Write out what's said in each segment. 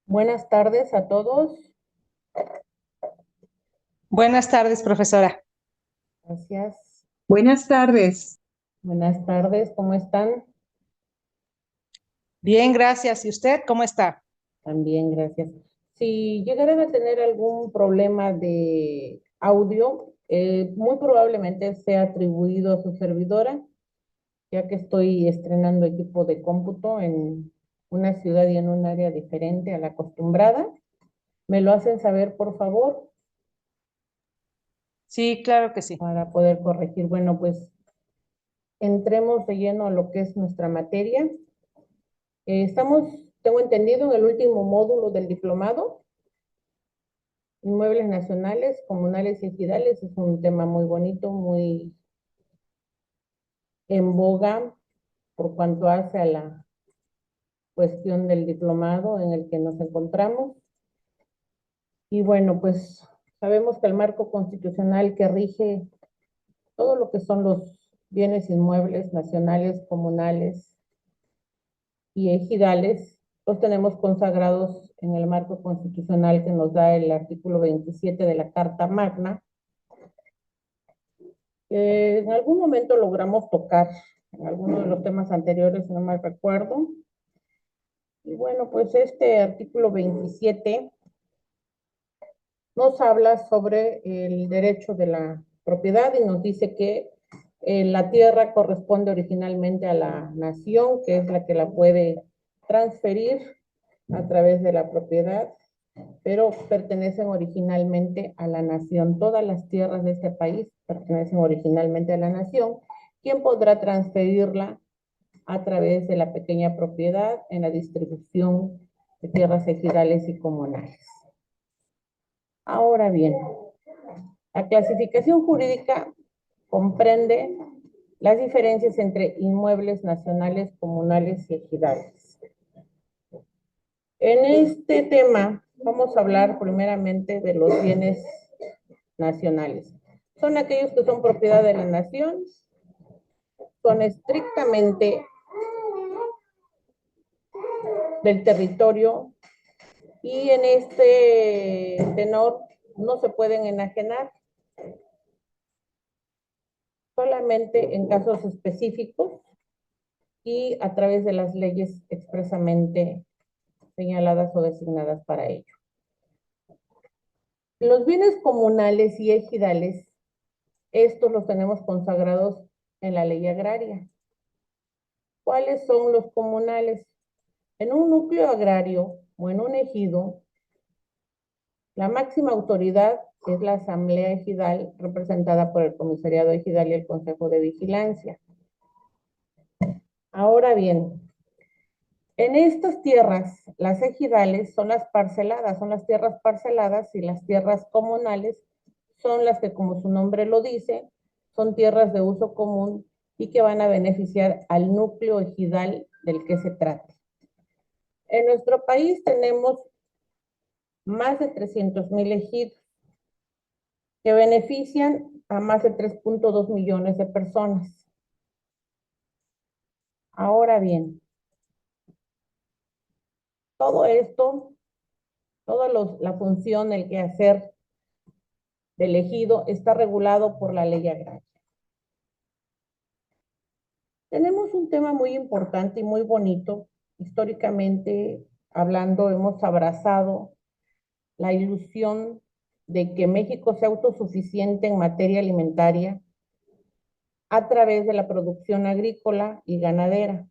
Buenas tardes a todos. Buenas tardes, profesora. Gracias. Buenas tardes. Buenas tardes, ¿cómo están? Bien, gracias. ¿Y usted cómo está? También, gracias. Si llegaran a tener algún problema de audio, muy probablemente sea atribuido a su servidora, ya que estoy estrenando equipo de cómputo en una ciudad y en un área diferente a la acostumbrada. ¿Me lo hacen saber, por favor, Sí, claro que sí. para poder corregir? Bueno, pues entremos de lleno a lo que es nuestra materia. Tengo entendido, en el último módulo del diplomado, inmuebles nacionales, comunales y ejidales. Es un tema muy bonito, muy en boga por cuanto hace a la cuestión del diplomado en el que nos encontramos. Y bueno, pues sabemos que el marco constitucional que rige todo lo que son los bienes inmuebles nacionales, comunales y ejidales, los tenemos consagrados en el marco constitucional que nos da el artículo 27 de la Carta Magna. En algún momento logramos tocar en alguno de los temas anteriores, si no mal recuerdo. Y bueno, pues este artículo 27 nos habla sobre el derecho de la propiedad y nos dice que la tierra corresponde originalmente a la nación, que es la que la puede transferir a través de la propiedad, pero pertenecen originalmente a la nación. Todas las tierras de este país pertenecen originalmente a la nación. ¿Quién podrá transferirla a través de la pequeña propiedad en la distribución de tierras ejidales y comunales? Ahora bien, la clasificación jurídica comprende las diferencias entre inmuebles nacionales, comunales y ejidales. En este tema vamos a hablar primeramente de los bienes nacionales. Son aquellos que son propiedad de la nación, son estrictamente del territorio y en este tenor no se pueden enajenar, solamente en casos específicos y a través de las leyes expresamente señaladas o designadas para ello. Los bienes comunales y ejidales, estos los tenemos consagrados en la ley agraria. ¿Cuáles son los comunales? En un núcleo agrario o en un ejido, la máxima autoridad es la Asamblea Ejidal, representada por el Comisariado Ejidal y el Consejo de Vigilancia. Ahora bien, en estas tierras, las ejidales son las parceladas, son las tierras parceladas, y las tierras comunales son las que, como su nombre lo dice, son tierras de uso común y que van a beneficiar al núcleo ejidal del que se trate. En nuestro país tenemos más de 300,000 ejidos que benefician a más de 3.2 millones de personas. Ahora bien, todo esto, toda la función, el quehacer del ejido está regulado por la ley agraria. Tenemos un tema muy importante y muy bonito. Históricamente hablando, hemos abrazado la ilusión de que México sea autosuficiente en materia alimentaria a través de la producción agrícola y ganadera.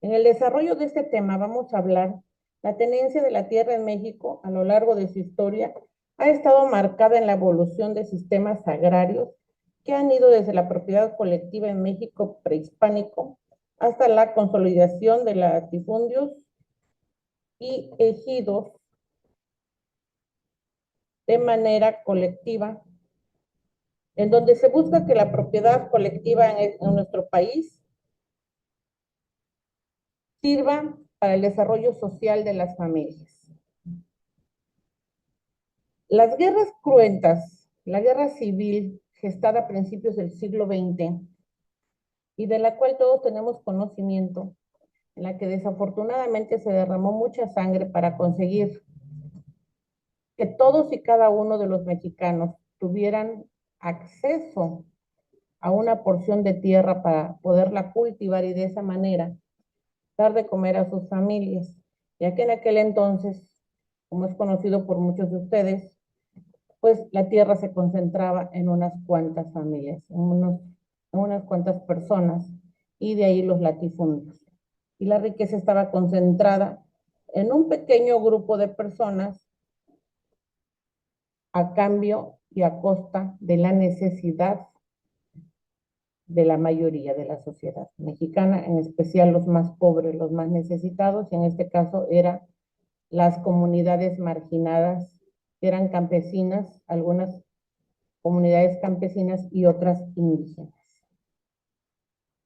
En el desarrollo de este tema vamos a hablar la tenencia de la tierra en México a lo largo de su historia ha estado marcada en la evolución de sistemas agrarios que han ido desde la propiedad colectiva en México prehispánico hasta la consolidación de latifundios y ejidos de manera colectiva, en donde se busca que la propiedad colectiva en nuestro país sirva para el desarrollo social de las familias. Las guerras cruentas, la guerra civil gestada a principios del siglo XX y de la cual todos tenemos conocimiento, en la que desafortunadamente se derramó mucha sangre para conseguir que todos y cada uno de los mexicanos tuvieran acceso a una porción de tierra para poderla cultivar y de esa manera dar de comer a sus familias, ya que en aquel entonces, como es conocido por muchos de ustedes, pues la tierra se concentraba en unas cuantas familias, en unas cuantas personas, y de ahí los latifundios. Y la riqueza estaba concentrada en un pequeño grupo de personas a cambio y a costa de la necesidad de la mayoría de la sociedad mexicana, en especial los más pobres, los más necesitados, y en este caso eran las comunidades marginadas, que eran campesinas, algunas comunidades campesinas y otras indígenas.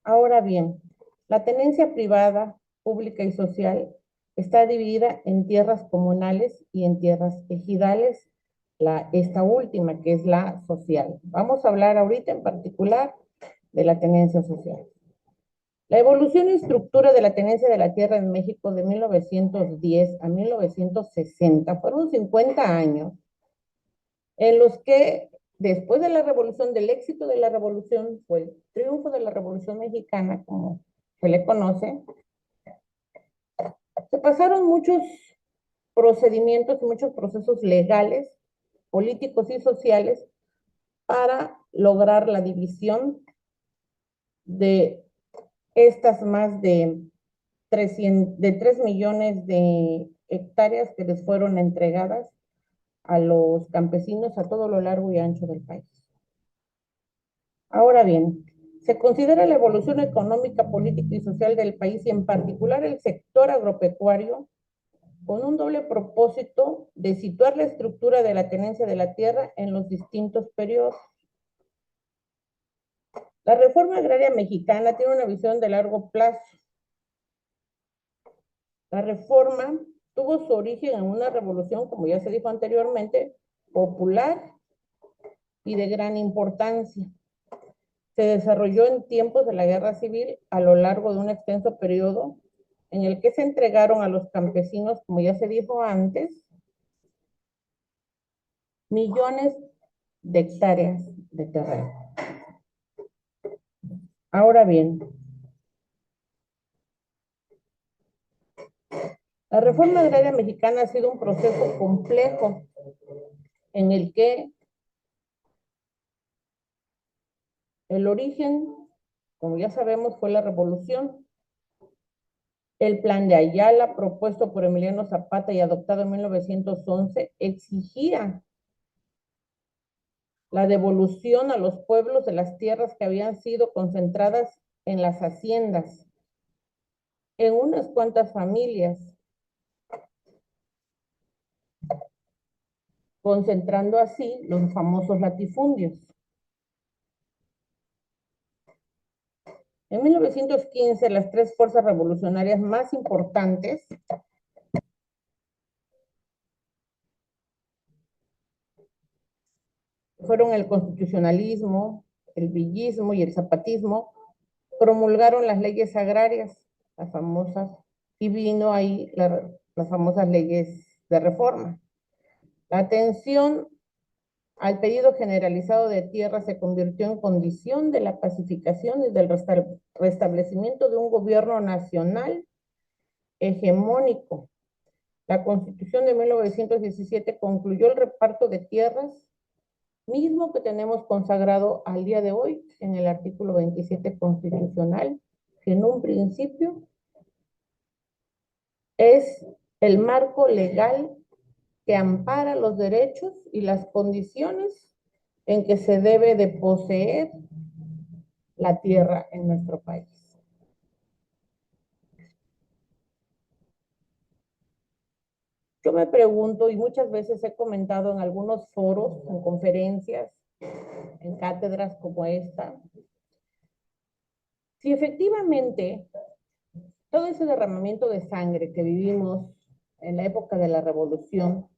Ahora bien, la tenencia privada, pública y social está dividida en tierras comunales y en tierras ejidales, esta última que es la social. Vamos a hablar ahorita en particular de la tenencia social. La evolución y estructura de la tenencia de la tierra en México de 1910 a 1960 fueron 50 años en los que después de la revolución, del éxito de la revolución, fue el triunfo de la Revolución Mexicana, como se le conoce, se pasaron muchos procedimientos y muchos procesos legales, políticos y sociales para lograr la división de estas más de 3 millones de hectáreas que les fueron entregadas a los campesinos a todo lo largo y ancho del país. Ahora bien, se considera la evolución económica, política y social del país y en particular el sector agropecuario con un doble propósito de situar la estructura de la tenencia de la tierra en los distintos periodos. La reforma agraria mexicana tiene una visión de largo plazo. La reforma tuvo su origen en una revolución, como ya se dijo anteriormente, popular y de gran importancia. Se desarrolló en tiempos de la Guerra Civil a lo largo de un extenso periodo en el que se entregaron a los campesinos, como ya se dijo antes, millones de hectáreas de terreno. Ahora bien, la reforma agraria mexicana ha sido un proceso complejo en el que el origen, como ya sabemos, fue la revolución. El plan de Ayala, propuesto por Emiliano Zapata y adoptado en 1911, exigía la devolución a los pueblos de las tierras que habían sido concentradas en las haciendas, en unas cuantas familias, concentrando así los famosos latifundios. En 1915, las 3 fuerzas revolucionarias más importantes fueron el constitucionalismo, el villismo y el zapatismo, promulgaron las leyes agrarias, las famosas, y vino ahí las famosas leyes de reforma. La atención al pedido generalizado de tierra se convirtió en condición de la pacificación y del restablecimiento de un gobierno nacional hegemónico. La Constitución de 1917 concluyó el reparto de tierras, mismo que tenemos consagrado al día de hoy en el artículo 27 constitucional, que en un principio es el marco legal que ampara los derechos y las condiciones en que se debe de poseer la tierra en nuestro país. Yo me pregunto, y muchas veces he comentado en algunos foros, en conferencias, en cátedras como esta, si efectivamente todo ese derramamiento de sangre que vivimos en la época de la revolución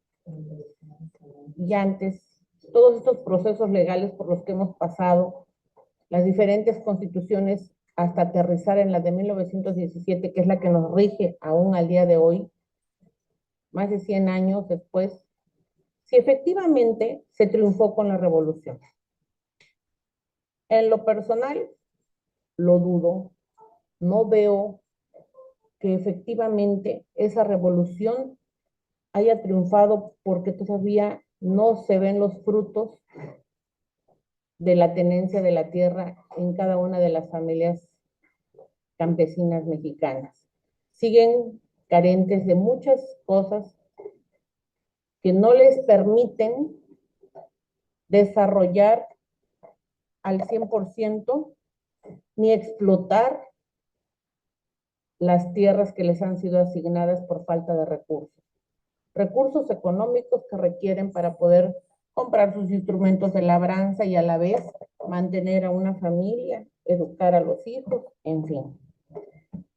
y antes, todos estos procesos legales por los que hemos pasado, las diferentes constituciones hasta aterrizar en la de 1917, que es la que nos rige aún al día de hoy, más de 100 años después, si efectivamente se triunfó con la revolución. En lo personal, lo dudo, no veo que efectivamente esa revolución haya triunfado porque todavía no se ven los frutos de la tenencia de la tierra en cada una de las familias campesinas mexicanas. Siguen carentes de muchas cosas que no les permiten desarrollar al 100% ni explotar las tierras que les han sido asignadas por falta de recursos. Recursos económicos que requieren para poder comprar sus instrumentos de labranza y a la vez mantener a una familia, educar a los hijos, en fin.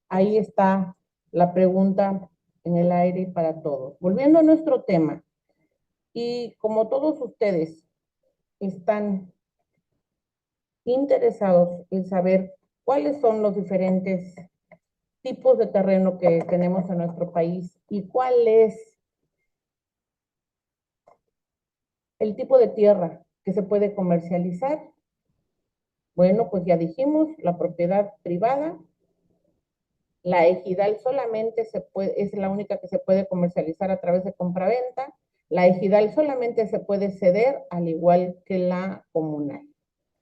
Ahí está la pregunta en el aire para todos. Volviendo a nuestro tema, y como todos ustedes están interesados en saber cuáles son los diferentes tipos de terreno que tenemos en nuestro país y cuál es el tipo de tierra que se puede comercializar. Bueno, pues ya dijimos, la propiedad privada, la ejidal solamente es la única que se puede comercializar a través de compraventa, la ejidal solamente se puede ceder al igual que la comunal.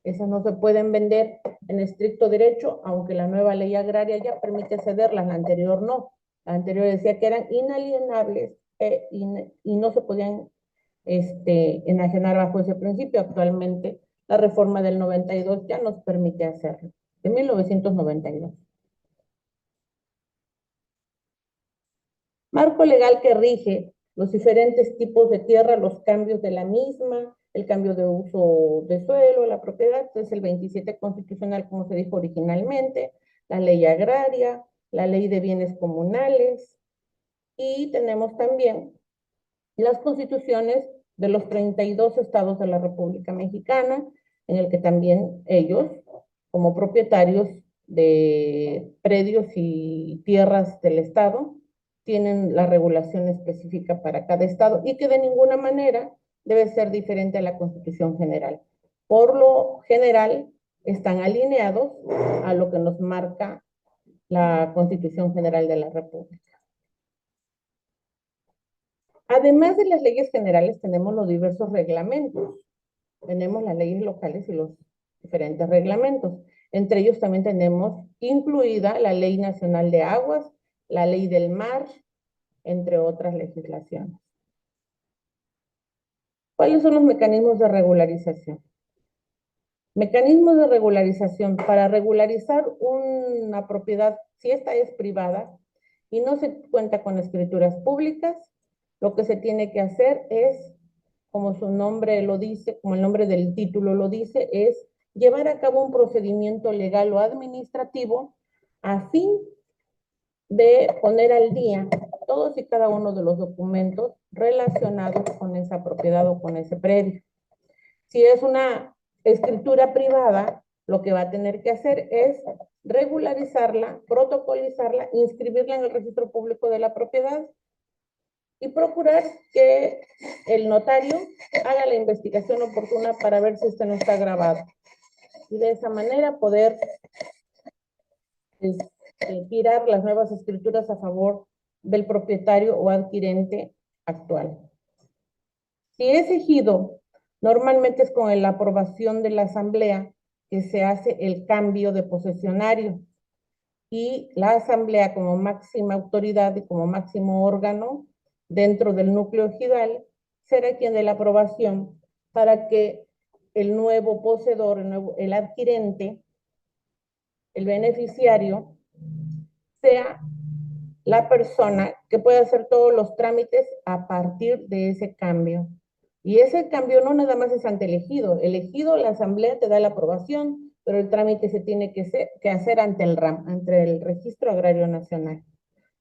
Esas no se pueden vender en estricto derecho, aunque la nueva ley agraria ya permite cederlas, la anterior no. La anterior decía que eran inalienables y no se podían enajenar bajo ese principio. Actualmente la reforma del 92 ya nos permite hacerlo, de 1992. Marco legal que rige los diferentes tipos de tierra, los cambios de la misma, el cambio de uso de suelo, la propiedad, es el 27 constitucional, como se dijo originalmente, la ley agraria, la ley de bienes comunales, y tenemos también las constituciones de los 32 estados de la República Mexicana, en el que también ellos, como propietarios de predios y tierras del estado, tienen la regulación específica para cada estado y que de ninguna manera debe ser diferente a la Constitución General. Por lo general, están alineados a lo que nos marca la Constitución General de la República. Además de las leyes generales, tenemos los diversos reglamentos. Tenemos las leyes locales y los diferentes reglamentos. Entre ellos también tenemos incluida la Ley Nacional de Aguas, la Ley del Mar, entre otras legislaciones. ¿Cuáles son los mecanismos de regularización? Mecanismos de regularización. Para regularizar una propiedad, si esta es privada y no se cuenta con escrituras públicas, lo que se tiene que hacer es, como su nombre lo dice, como el nombre del título lo dice, es llevar a cabo un procedimiento legal o administrativo a fin de poner al día todos y cada uno de los documentos relacionados con esa propiedad o con ese predio. Si es una escritura privada, lo que va a tener que hacer es regularizarla, protocolizarla, inscribirla en el registro público de la propiedad y procurar que el notario haga la investigación oportuna para ver si esto no está grabado. Y de esa manera poder tirar las nuevas escrituras a favor del propietario o adquirente actual. Si es ejido, normalmente es con la aprobación de la asamblea que se hace el cambio de posesionario y la asamblea como máxima autoridad y como máximo órgano dentro del núcleo ejidal será quien dé la aprobación para que el nuevo poseedor, el adquirente, el beneficiario, sea la persona que puede hacer todos los trámites a partir de ese cambio. Y ese cambio no nada más es ante el ejido, la asamblea te da la aprobación, pero el trámite se tiene que hacer ante el RAM, ante el Registro Agrario Nacional,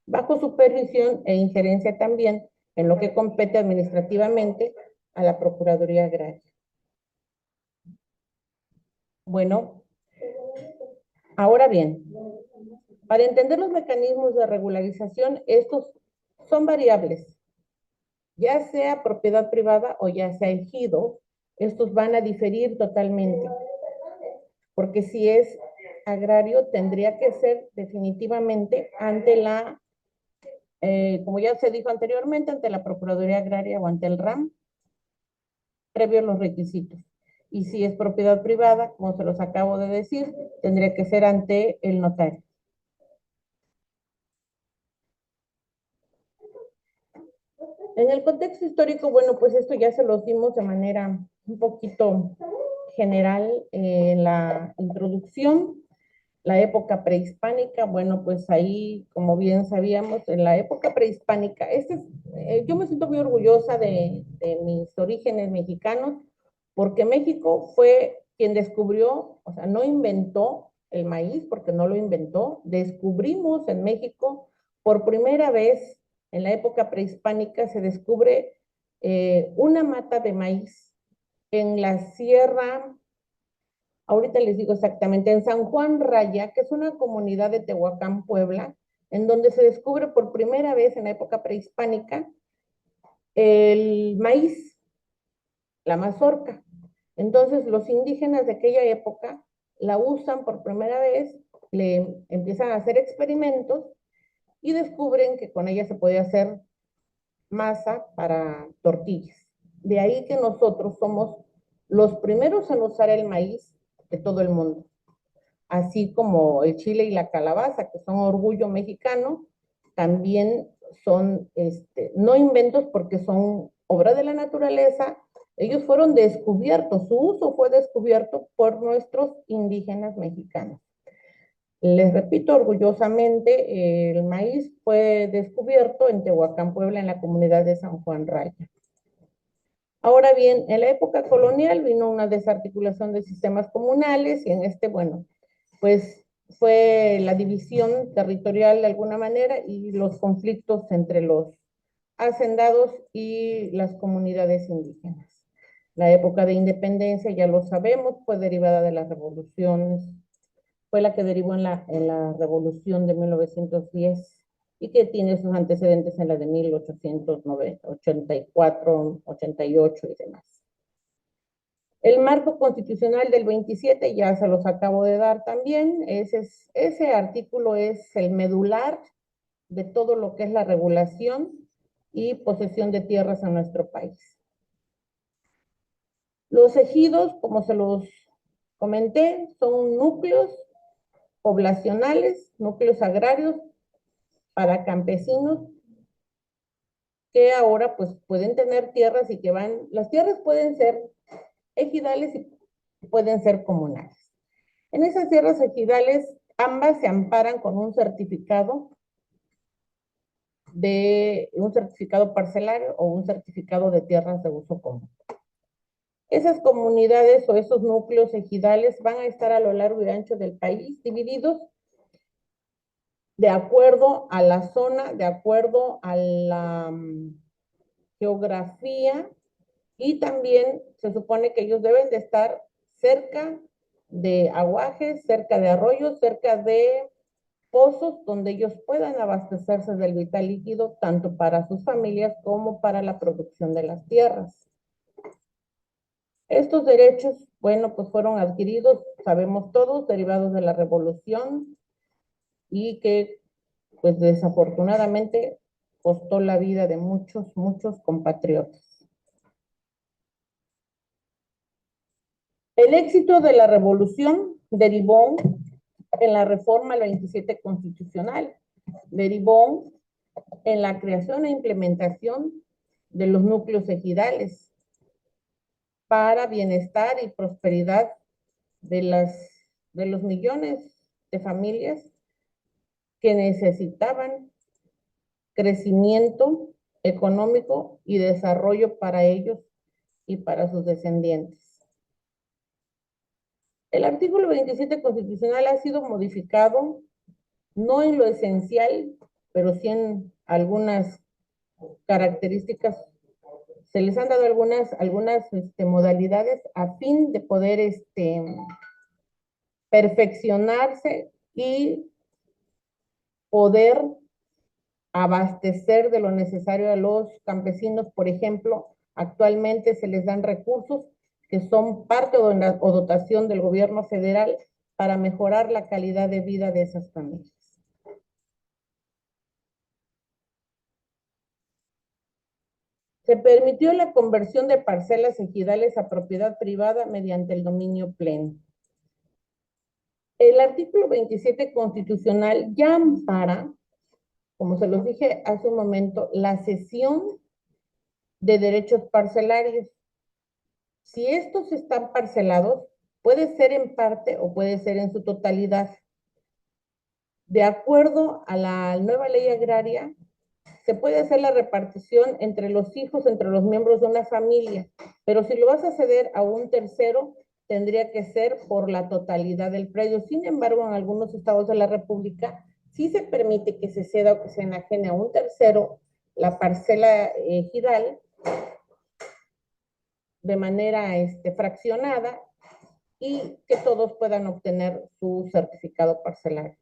bajo supervisión e injerencia también en lo que compete administrativamente a la Procuraduría Agraria. Bueno, Ahora bien, para entender los mecanismos de regularización, estos son variables, ya sea propiedad privada o ya sea ejido, estos van a diferir totalmente, porque si es agrario tendría que ser definitivamente ante la, como ya se dijo anteriormente, ante la Procuraduría Agraria o ante el RAM, previo los requisitos. Y si es propiedad privada, como se los acabo de decir, tendría que ser ante el notario. En el contexto histórico, bueno, pues esto ya se lo dimos de manera un poquito general en la introducción. La época prehispánica, bueno, pues ahí, como bien sabíamos, en la época prehispánica, yo me siento muy orgullosa de mis orígenes mexicanos, porque México fue quien descubrió, o sea, no inventó el maíz, porque no lo inventó, descubrimos en México por primera vez en la época prehispánica se descubre una mata de maíz en la sierra, ahorita les digo exactamente, en San Juan Raya, que es una comunidad de Tehuacán, Puebla, en donde se descubre por primera vez en la época prehispánica el maíz, la mazorca. Entonces los indígenas de aquella época la usan por primera vez, le empiezan a hacer experimentos y descubren que con ella se puede hacer masa para tortillas. De ahí que nosotros somos los primeros en usar el maíz de todo el mundo, así como el chile y la calabaza, que son orgullo mexicano, también son no inventos porque son obra de la naturaleza, ellos fueron descubiertos, su uso fue descubierto por nuestros indígenas mexicanos. Les repito orgullosamente, el maíz fue descubierto en Tehuacán, Puebla, en la comunidad de San Juan Raya. Ahora bien, en la época colonial vino una desarticulación de sistemas comunales y bueno, pues fue la división territorial de alguna manera y los conflictos entre los hacendados y las comunidades indígenas. La época de independencia, ya lo sabemos, fue derivada de las revoluciones, fue la que derivó en la revolución de 1910 y que tiene sus antecedentes en la de 1884, 88 y demás. El marco constitucional del 27 ya se los acabo de dar también. Ese artículo es el medular de todo lo que es la regulación y posesión de tierras en nuestro país. Los ejidos, como se los comenté, son núcleos poblacionales, núcleos agrarios para campesinos que ahora pues pueden tener tierras y que las tierras pueden ser ejidales y pueden ser comunales. En esas tierras ejidales, ambas se amparan con un certificado parcelario o un certificado de tierras de uso común. Esas comunidades o esos núcleos ejidales van a estar a lo largo y ancho del país, divididos de acuerdo a la zona, de acuerdo a la geografía, y también se supone que ellos deben de estar cerca de aguajes, cerca de arroyos, cerca de pozos donde ellos puedan abastecerse del vital líquido, tanto para sus familias como para la producción de las tierras. Estos derechos, bueno, pues fueron adquiridos, sabemos todos, derivados de la revolución y que, pues desafortunadamente, costó la vida de muchos, muchos compatriotas. El éxito de la revolución derivó en la reforma al 27 constitucional, derivó en la creación e implementación de los núcleos ejidales para bienestar y prosperidad de los millones de familias que necesitaban crecimiento económico y desarrollo para ellos y para sus descendientes. El artículo 27 constitucional ha sido modificado, no en lo esencial, pero sí en algunas características. Se les han dado algunas modalidades a fin de poder perfeccionarse y poder abastecer de lo necesario a los campesinos. Por ejemplo, actualmente se les dan recursos que son parte o dotación del gobierno federal para mejorar la calidad de vida de esas familias. Se permitió la conversión de parcelas ejidales a propiedad privada mediante el dominio pleno. El artículo 27 constitucional ya ampara, como se los dije hace un momento, la cesión de derechos parcelarios. Si estos están parcelados, puede ser en parte o puede ser en su totalidad. De acuerdo a la nueva ley agraria, se puede hacer la repartición entre los hijos, entre los miembros de una familia, pero si lo vas a ceder a un tercero, tendría que ser por la totalidad del predio. Sin embargo, en algunos estados de la República, sí se permite que se ceda o que se enajene a un tercero la parcela ejidal de manera fraccionada y que todos puedan obtener su certificado parcelario.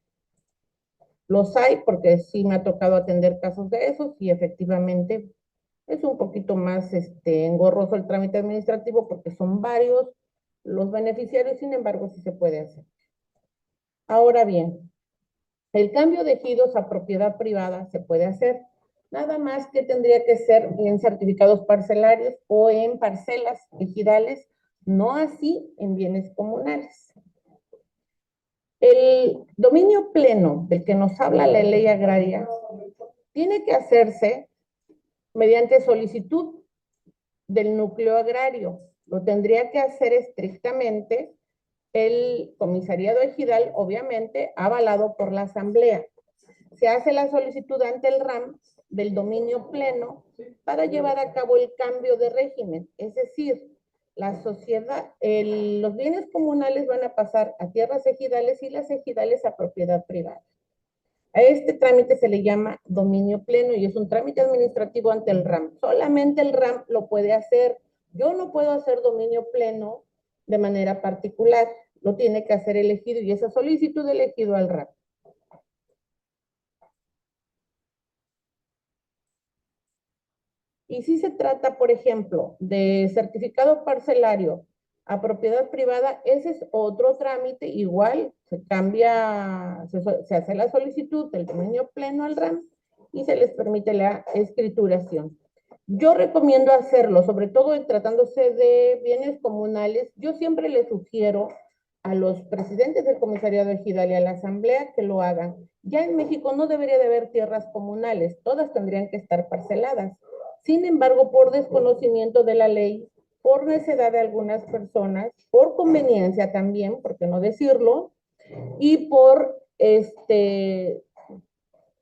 Los hay porque sí me ha tocado atender casos de esos y efectivamente es un poquito más engorroso el trámite administrativo porque son varios los beneficiarios, sin embargo sí se puede hacer. Ahora bien, el cambio de ejidos a propiedad privada se puede hacer, nada más que tendría que ser en certificados parcelarios o en parcelas ejidales, no así en bienes comunales. El dominio pleno del que nos habla la ley agraria tiene que hacerse mediante solicitud del núcleo agrario. Lo tendría que hacer estrictamente el comisariado ejidal, obviamente, avalado por la asamblea. Se hace la solicitud ante el RAM del dominio pleno para llevar a cabo el cambio de régimen, es decir, la sociedad, los bienes comunales van a pasar a tierras ejidales y las ejidales a propiedad privada. A este trámite se le llama dominio pleno y es un trámite administrativo ante el RAM. Solamente el RAM lo puede hacer. Yo no puedo hacer dominio pleno de manera particular. Lo tiene que hacer el ejido y esa solicitud elegido al RAM. Y si se trata, por ejemplo, de certificado parcelario a propiedad privada, ese es otro trámite, igual se cambia, se hace la solicitud del dominio pleno al RAM y se les permite la escrituración. Yo recomiendo hacerlo, sobre todo tratándose de bienes comunales, yo siempre les sugiero a los presidentes del comisariado ejidal y a la asamblea que lo hagan. Ya en México no debería de haber tierras comunales, todas tendrían que estar parceladas. Sin embargo, por desconocimiento de la ley, por necedad de algunas personas, por conveniencia también, por qué no decirlo, y por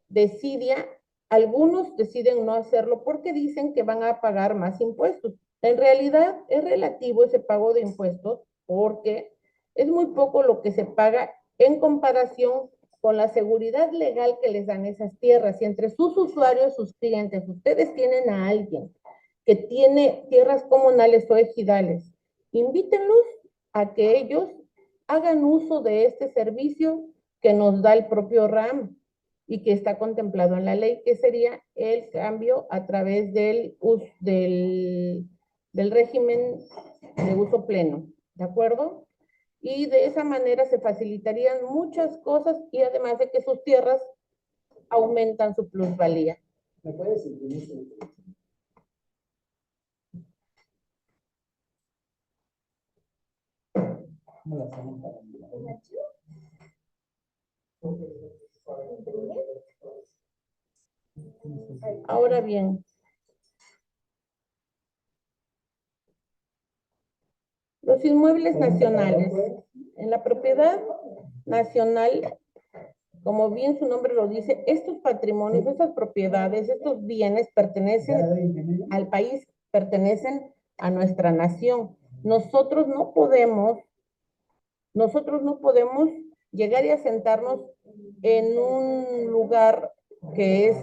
desidia, algunos deciden no hacerlo porque dicen que van a pagar más impuestos. En realidad es relativo ese pago de impuestos porque es muy poco lo que se paga en comparación con la seguridad legal que les dan esas tierras. Y entre sus usuarios, sus clientes, ustedes tienen a alguien que tiene tierras comunales o ejidales, invítenlos a que ellos hagan uso de este servicio que nos da el propio RAM y que está contemplado en la ley, que sería el cambio a través del régimen de uso pleno, ¿de acuerdo? Y de esa manera se facilitarían muchas cosas y además de que sus tierras aumentan su plusvalía. ¿Me puedes imprimir? Ahora bien, los inmuebles nacionales. En la propiedad nacional, como bien su nombre lo dice, estos patrimonios, estas propiedades, estos bienes pertenecen al país, pertenecen a nuestra nación. Nosotros no podemos llegar y asentarnos en un lugar que es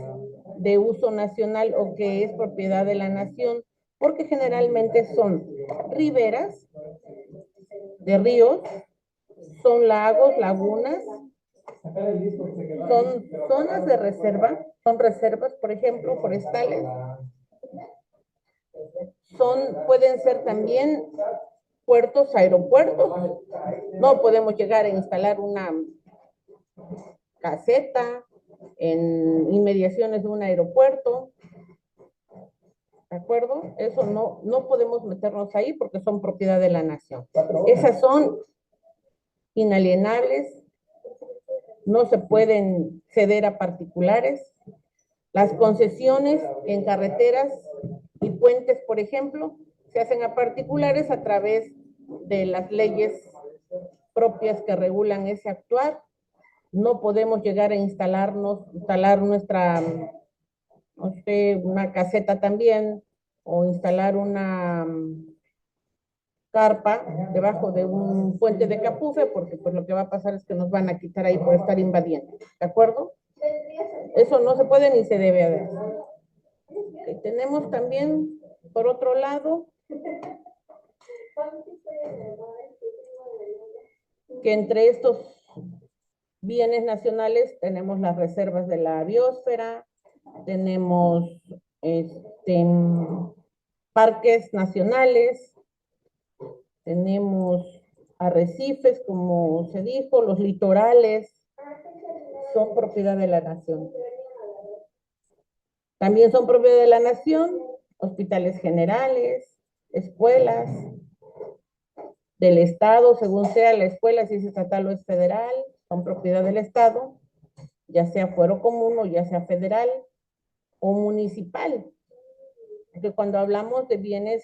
de uso nacional o que es propiedad de la nación, porque generalmente son riberas de ríos, son lagos, lagunas, son zonas de reserva, son reservas, por ejemplo, forestales, pueden ser también puertos, aeropuertos. No podemos llegar a instalar una caseta en inmediaciones de un aeropuerto, ¿de acuerdo? Eso no podemos meternos ahí porque son propiedad de la nación. Esas son inalienables, no se pueden ceder a particulares. Las concesiones en carreteras y puentes, por ejemplo, se hacen a particulares a través de las leyes propias que regulan ese actuar. No podemos llegar a instalar nuestra, no sé, una caseta también, o instalar una carpa debajo de un puente de Capufe, porque pues lo que va a pasar es que nos van a quitar ahí por estar invadiendo, ¿de acuerdo? Eso no se puede ni se debe hacer. Okay, tenemos también, por otro lado, que entre estos bienes nacionales tenemos las reservas de la biosfera, tenemos parques nacionales, tenemos arrecifes, como se dijo, los litorales son propiedad de la nación. También son propiedad de la nación hospitales generales, escuelas del Estado, según sea la escuela, si es estatal o es federal, son propiedad del Estado, ya sea fuero común o ya sea federal o municipal. Porque cuando hablamos de bienes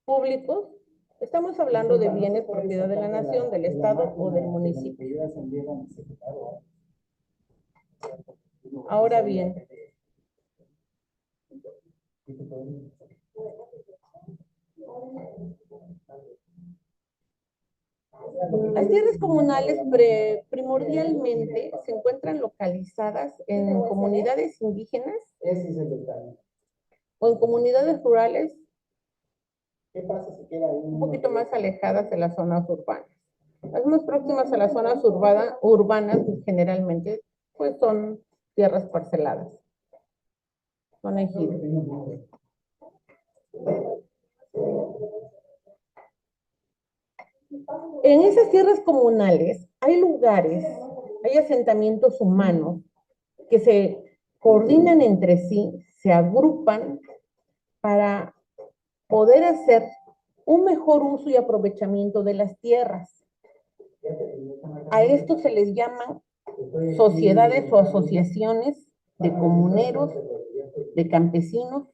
públicos, estamos hablando de bienes propiedad de la nación, del Estado o del municipio. Ahora bien, las tierras comunales primordialmente se encuentran localizadas en comunidades indígenas o en comunidades rurales un poquito más alejadas de las zonas urbanas. Las más próximas a las zonas urbanas generalmente pues son tierras parceladas, son ejidos. En esas tierras comunales hay lugares, hay asentamientos humanos que se coordinan entre sí, se agrupan para poder hacer un mejor uso y aprovechamiento de las tierras. A esto se les llaman sociedades o asociaciones de comuneros, de campesinos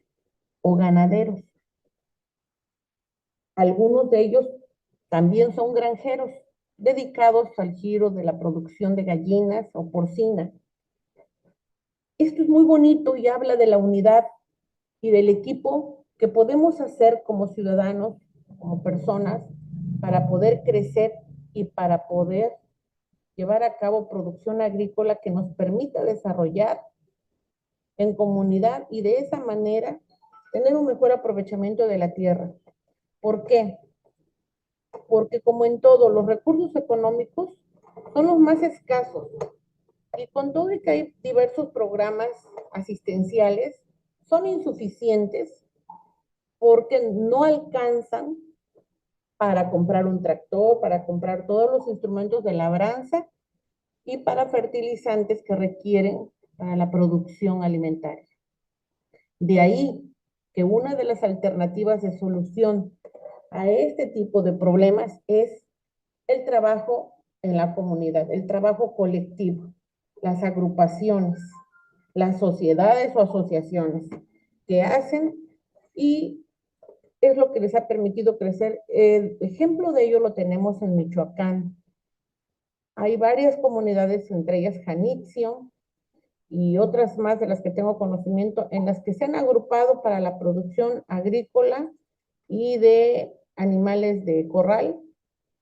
o ganaderos. Algunos de ellos también son granjeros, dedicados al giro de la producción de gallinas o porcina. Esto es muy bonito y habla de la unidad y del equipo que podemos hacer como ciudadanos, como personas, para poder crecer y para poder llevar a cabo producción agrícola que nos permita desarrollar en comunidad y de esa manera tener un mejor aprovechamiento de la tierra. ¿Por qué? Porque como en todo, los recursos económicos son los más escasos. Y con todo y que hay diversos programas asistenciales, son insuficientes porque no alcanzan para comprar un tractor, para comprar todos los instrumentos de labranza y para fertilizantes que requieren para la producción alimentaria. De ahí que una de las alternativas de solución a este tipo de problemas es el trabajo en la comunidad, el trabajo colectivo, las agrupaciones, las sociedades o asociaciones que hacen y es lo que les ha permitido crecer. El ejemplo de ello lo tenemos en Michoacán. Hay varias comunidades, entre ellas Janitzio y otras más de las que tengo conocimiento, en las que se han agrupado para la producción agrícola y de animales de corral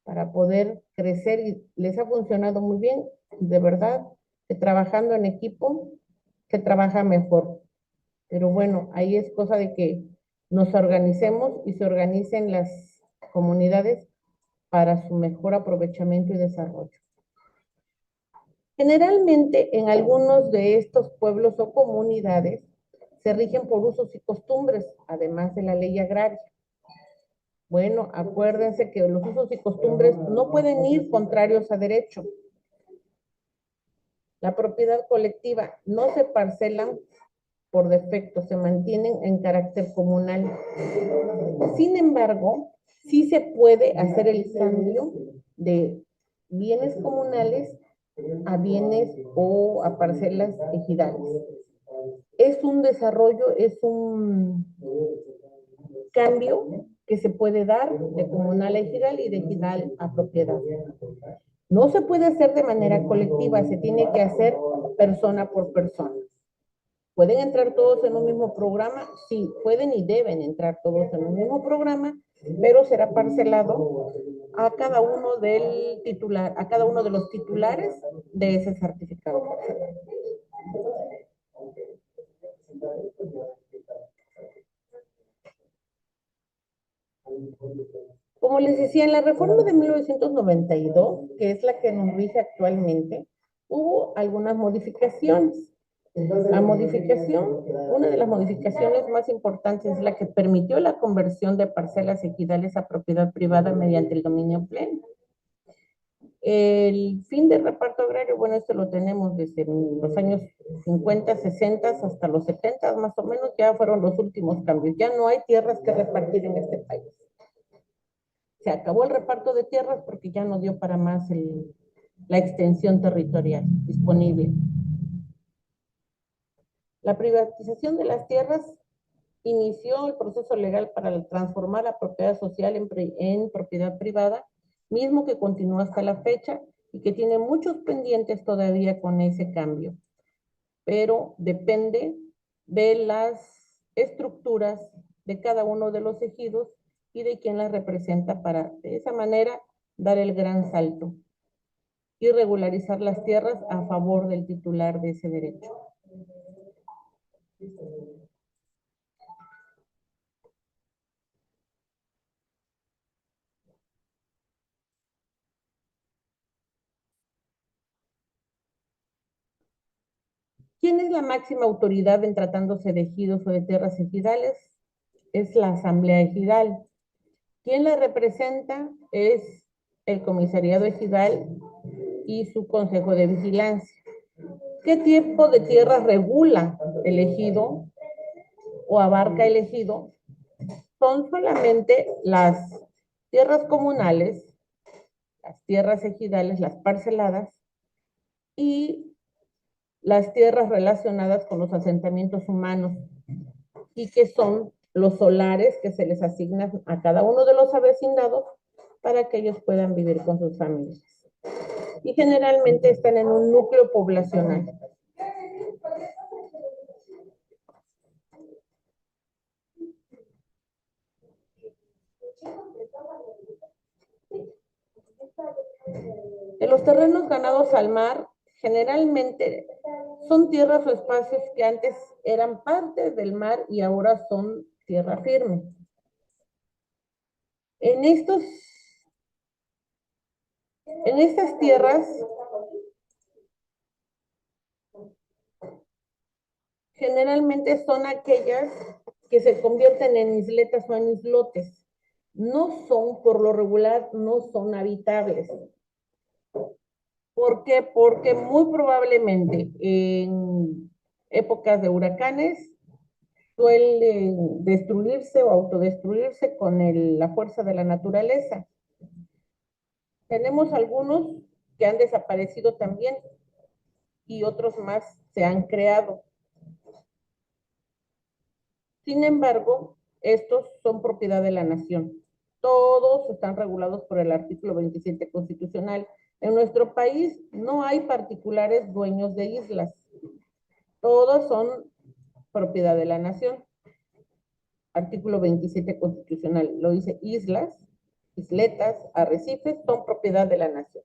para poder crecer y les ha funcionado muy bien. De verdad, que trabajando en equipo se trabaja mejor. Pero bueno, ahí es cosa de que nos organicemos y se organicen las comunidades para su mejor aprovechamiento y desarrollo. Generalmente, en algunos de estos pueblos o comunidades se rigen por usos y costumbres, además de la ley agraria. Bueno, acuérdense que los usos y costumbres no pueden ir contrarios a derecho. La propiedad colectiva no se parcelan por defecto, se mantienen en carácter comunal. Sin embargo, sí se puede hacer el cambio de bienes comunales a bienes o a parcelas ejidales. Es un desarrollo, es un cambio que se puede dar de comunal a ejidal y de ejidal a propiedad. No se puede hacer de manera colectiva, se tiene que hacer persona por persona. ¿Pueden entrar todos en un mismo programa? Sí, pueden y deben entrar todos en un mismo programa, pero será parcelado a cada uno del titular, a cada uno de los titulares de ese certificado parcelado. Como les decía, en la reforma de 1992, que es la que nos rige actualmente, hubo algunas modificaciones. La modificación, una de las modificaciones más importantes es la que permitió la conversión de parcelas ejidales a propiedad privada mediante el dominio pleno. El fin de reparto agrario, bueno, esto lo tenemos desde los años 50, 60 hasta los 70 más o menos, ya fueron los últimos cambios. Ya no hay tierras que repartir en este país. Se acabó el reparto de tierras porque ya no dio para más la extensión territorial disponible. La privatización de las tierras inició el proceso legal para transformar la propiedad social en propiedad privada, mismo que continúa hasta la fecha y que tiene muchos pendientes todavía con ese cambio, pero depende de las estructuras de cada uno de los ejidos y de quién las representa para de esa manera dar el gran salto y regularizar las tierras a favor del titular de ese derecho. ¿Quién es la máxima autoridad en tratándose de ejidos o de tierras ejidales? Es la Asamblea Ejidal. ¿Quién la representa? Es el Comisariado Ejidal y su Consejo de Vigilancia. ¿Qué tipo de tierras regula el ejido o abarca el ejido? Son solamente las tierras comunales, las tierras ejidales, las parceladas y las tierras relacionadas con los asentamientos humanos y que son los solares que se les asignan a cada uno de los avecindados para que ellos puedan vivir con sus familias. Y generalmente están en un núcleo poblacional. En los terrenos ganados al mar, generalmente son tierras o espacios que antes eran parte del mar y ahora son tierra firme. En estas tierras generalmente son aquellas que se convierten en isletas o en islotes. No son, por lo regular, no son habitables. ¿Por qué? Porque muy probablemente en épocas de huracanes suelen destruirse o autodestruirse con la fuerza de la naturaleza. Tenemos algunos que han desaparecido también y otros más se han creado. Sin embargo, estos son propiedad de la nación. Todos están regulados por el artículo 27 constitucional. En nuestro país no hay particulares dueños de islas. Todos son propiedad de la nación. Artículo 27 constitucional lo dice: islas, isletas, arrecifes son propiedad de la nación.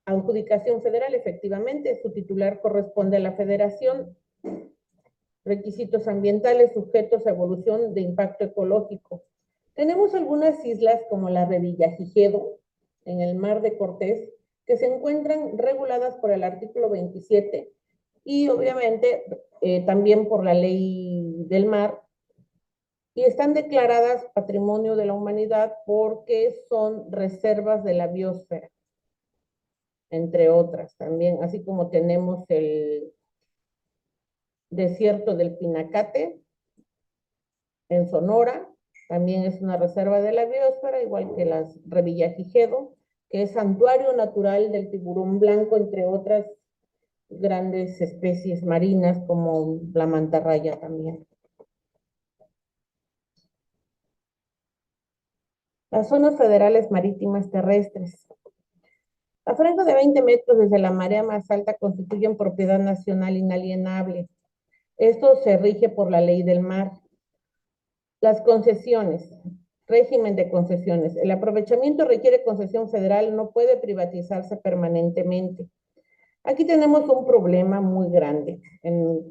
Adjudicación federal, efectivamente, su titular corresponde a la federación. requisitos ambientales sujetos a evolución de impacto ecológico. Tenemos algunas islas como la de Villagigedo, en el Mar de Cortés, que se encuentran reguladas por el artículo 27 y obviamente también por la ley del mar, y están declaradas Patrimonio de la Humanidad porque son reservas de la biosfera, entre otras también, así como tenemos el desierto del Pinacate en Sonora, también es una reserva de la biosfera, igual que las Revillagigedo, que es santuario natural del tiburón blanco, entre otras grandes especies marinas como la mantarraya también. Las zonas federales marítimas terrestres. La franja de 20 metros desde la marea más alta constituyen propiedad nacional inalienable. Esto se rige por la ley del mar. Las concesiones, régimen de concesiones. El aprovechamiento requiere concesión federal, no puede privatizarse permanentemente. Aquí tenemos un problema muy grande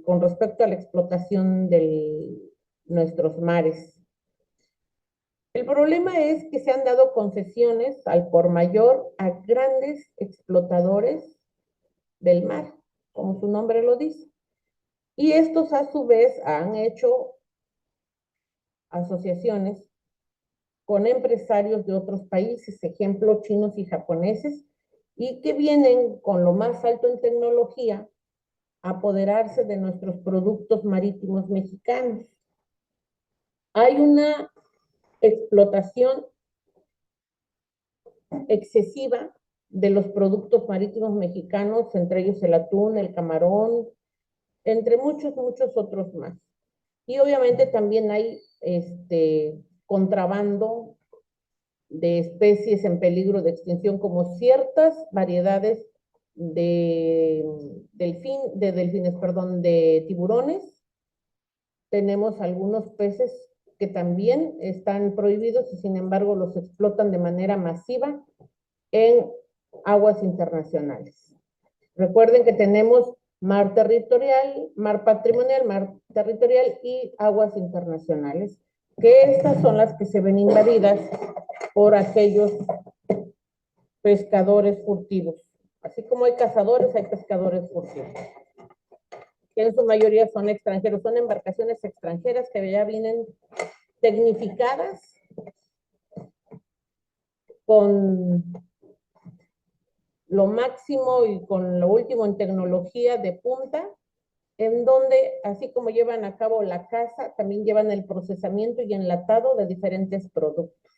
con respecto a la explotación de nuestros mares. El problema es que se han dado concesiones al por mayor a grandes explotadores del mar, como su nombre lo dice. Y estos a su vez han hecho asociaciones con empresarios de otros países, ejemplo, chinos y japoneses, y que vienen con lo más alto en tecnología a apoderarse de nuestros productos marítimos mexicanos. Hay una explotación excesiva de los productos marítimos mexicanos, entre ellos el atún, el camarón, entre muchos otros más. Y obviamente también hay contrabando de especies en peligro de extinción, como ciertas variedades de tiburones. Tenemos algunos peces que también están prohibidos y sin embargo los explotan de manera masiva en aguas internacionales. Recuerden que tenemos mar territorial, mar patrimonial, mar territorial y aguas internacionales, que estas son las que se ven invadidas por aquellos pescadores furtivos. Así como hay cazadores, hay pescadores furtivos, que en su mayoría son extranjeros, son embarcaciones extranjeras que ya vienen tecnificadas con lo máximo y con lo último en tecnología de punta, en donde, así como llevan a cabo la caza, también llevan el procesamiento y enlatado de diferentes productos.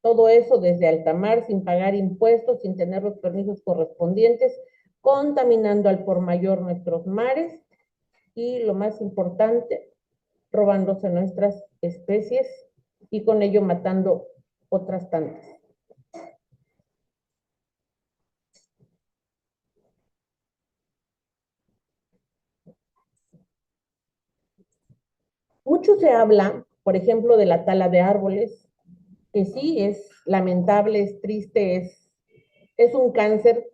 Todo eso desde alta mar, sin pagar impuestos, sin tener los permisos correspondientes, contaminando al por mayor nuestros mares y, lo más importante, robándose nuestras especies y con ello matando otras tantas. Mucho se habla, por ejemplo, de la tala de árboles, que sí es lamentable, es triste, es un cáncer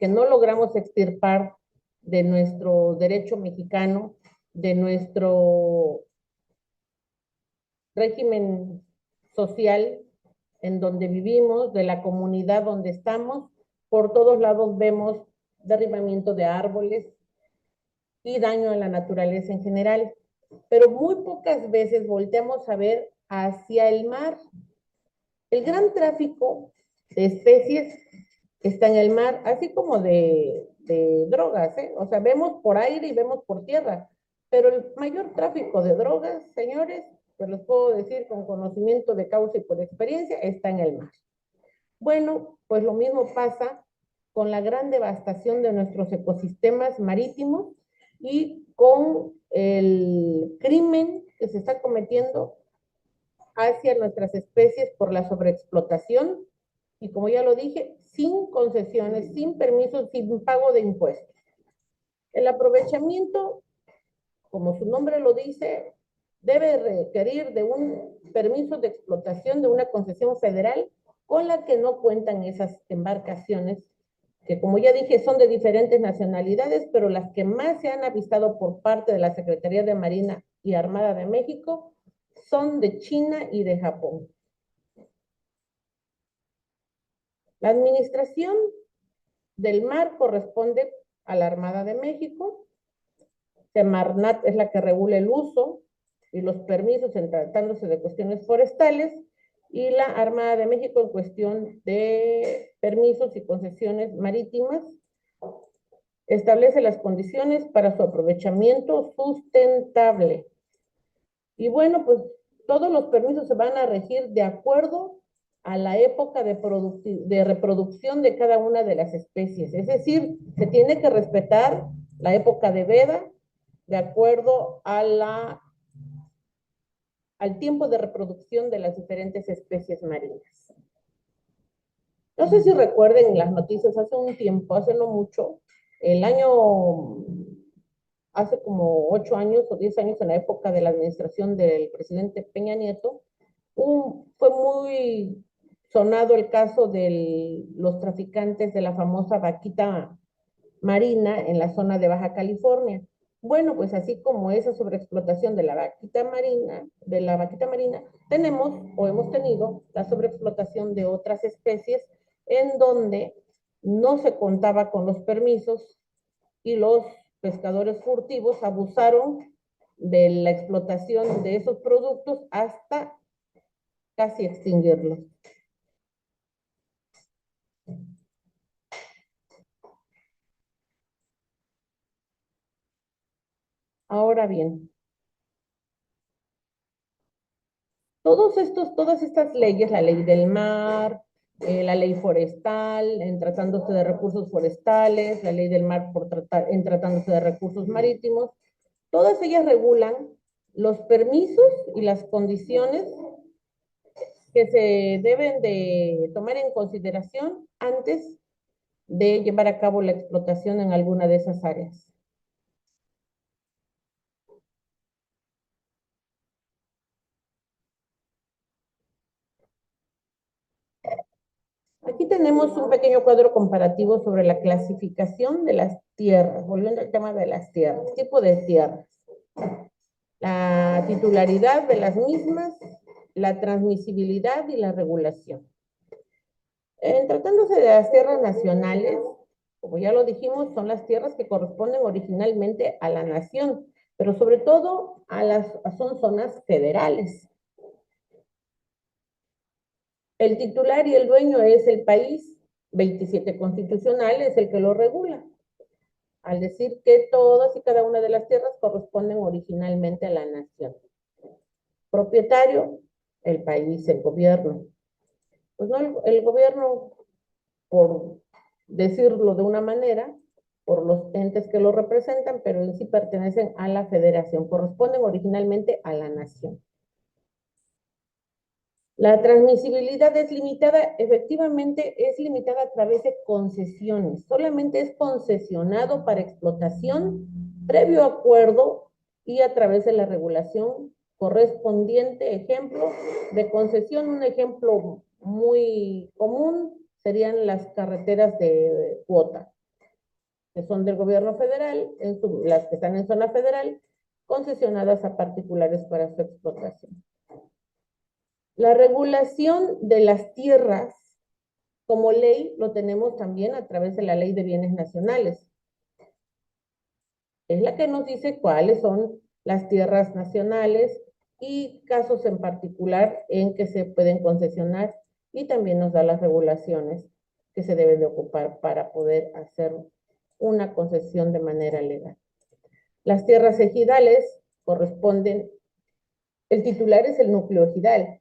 que no logramos extirpar de nuestro derecho mexicano, de nuestro régimen social en donde vivimos, de la comunidad donde estamos. Por todos lados vemos derribamiento de árboles y daño a la naturaleza en general, pero muy pocas veces volteamos a ver hacia el mar. El gran tráfico de especies está en el mar, así como de drogas, ¿eh? O sea, vemos por aire y vemos por tierra, pero el mayor tráfico de drogas, señores, pues los puedo decir con conocimiento de causa y por experiencia, está en el mar. Bueno, pues lo mismo pasa con la gran devastación de nuestros ecosistemas marítimos y con el crimen que se está cometiendo hacia nuestras especies por la sobreexplotación y, como ya lo dije, sin concesiones, sin permisos, sin pago de impuestos. El aprovechamiento, como su nombre lo dice, debe requerir de un permiso de explotación, de una concesión federal con la que no cuentan esas embarcaciones que como ya dije son de diferentes nacionalidades, pero las que más se han avistado por parte de la Secretaría de Marina y Armada de México son de China y de Japón. La administración del mar corresponde a la Armada de México. Semarnat es la que regula el uso y los permisos en tratándose de cuestiones forestales, y la Armada de México en cuestión de permisos y concesiones marítimas. Establece las condiciones para su aprovechamiento sustentable. Y bueno, pues todos los permisos se van a regir de acuerdo a la época de reproducción de cada una de las especies. Es decir, se tiene que respetar la época de veda de acuerdo a al tiempo de reproducción de las diferentes especies marinas. No sé si recuerden las noticias hace un tiempo, hace no mucho, hace como 8 años o 10 años, en la época de la administración del presidente Peña Nieto, fue muy sonado el caso de los traficantes de la famosa vaquita marina en la zona de Baja California. Bueno, pues así como esa sobreexplotación de la vaquita marina, tenemos o hemos tenido la sobreexplotación de otras especies en donde no se contaba con los permisos y los pescadores furtivos abusaron de la explotación de esos productos hasta casi extinguirlos. Ahora bien, todas estas leyes, la ley del mar, la ley forestal, en tratándose de recursos forestales, la ley del mar en tratándose de recursos marítimos, todas ellas regulan los permisos y las condiciones que se deben de tomar en consideración antes de llevar a cabo la explotación en alguna de esas áreas. Aquí tenemos un pequeño cuadro comparativo sobre la clasificación de las tierras, volviendo al tema de las tierras, tipo de tierras, la titularidad de las mismas, la transmisibilidad y la regulación. En tratándose de las tierras nacionales, como ya lo dijimos, son las tierras que corresponden originalmente a la nación, pero sobre todo son zonas federales. El titular y el dueño es el país, 27 constitucional es el que lo regula, al decir que todas y cada una de las tierras corresponden originalmente a la nación. Propietario, el país, el gobierno. Pues no, el gobierno, por decirlo de una manera, por los entes que lo representan, pero en sí pertenecen a la federación, corresponden originalmente a la nación. La transmisibilidad es limitada, efectivamente es limitada a través de concesiones. Solamente es concesionado para explotación previo acuerdo y a través de la regulación correspondiente. Ejemplo de concesión, un ejemplo muy común serían las carreteras de cuota, que son del gobierno federal, las que están en zona federal, concesionadas a particulares para su explotación. La regulación de las tierras como ley lo tenemos también a través de la Ley de Bienes Nacionales. Es la que nos dice cuáles son las tierras nacionales y casos en particular en que se pueden concesionar, y también nos da las regulaciones que se deben de ocupar para poder hacer una concesión de manera legal. Las tierras ejidales corresponden, el titular es el núcleo ejidal,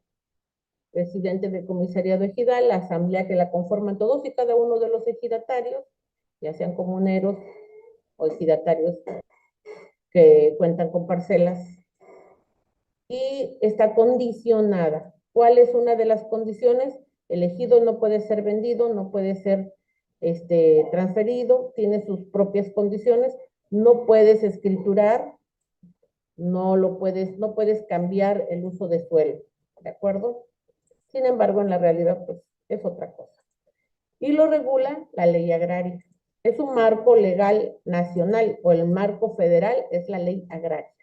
presidente del comisariado ejidal, la asamblea que la conforman todos y cada uno de los ejidatarios, ya sean comuneros o ejidatarios que cuentan con parcelas, y está condicionada. ¿Cuál es una de las condiciones? El ejido no puede ser vendido, no puede ser transferido, tiene sus propias condiciones, no puedes escriturar, no puedes cambiar el uso de suelo, ¿de acuerdo? Sin embargo, en la realidad, pues, es otra cosa. y lo regula la ley agraria. Es un marco legal nacional, o el marco federal es la ley agraria.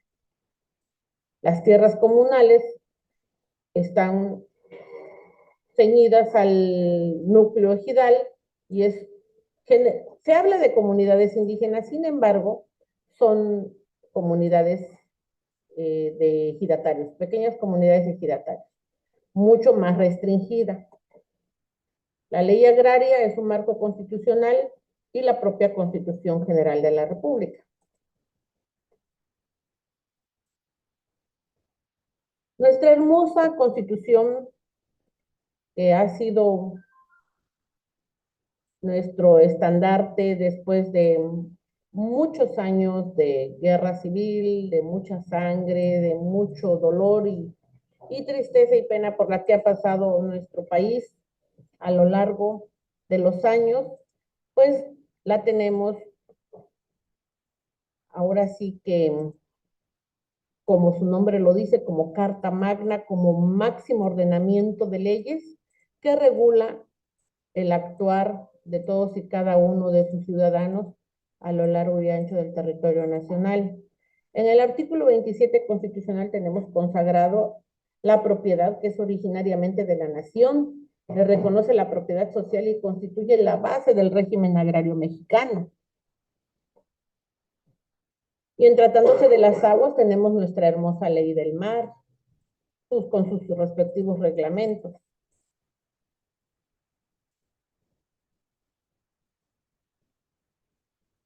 Las tierras comunales están ceñidas al núcleo ejidal y se habla de comunidades indígenas, sin embargo, son comunidades de ejidatarios, pequeñas comunidades de ejidatarios, mucho más restringida. La ley agraria es un marco constitucional y la propia Constitución General de la República. Nuestra hermosa Constitución, que ha sido nuestro estandarte después de muchos años de guerra civil, de mucha sangre, de mucho dolor y tristeza y pena por la que ha pasado nuestro país a lo largo de los años, pues la tenemos ahora sí que, como su nombre lo dice, como carta magna, como máximo ordenamiento de leyes que regula el actuar de todos y cada uno de sus ciudadanos a lo largo y ancho del territorio nacional. En el artículo 27 constitucional tenemos consagrado la propiedad, que es originariamente de la nación, le reconoce la propiedad social y constituye la base del régimen agrario mexicano. Y en tratándose de las aguas, tenemos nuestra hermosa ley del mar, con sus respectivos reglamentos.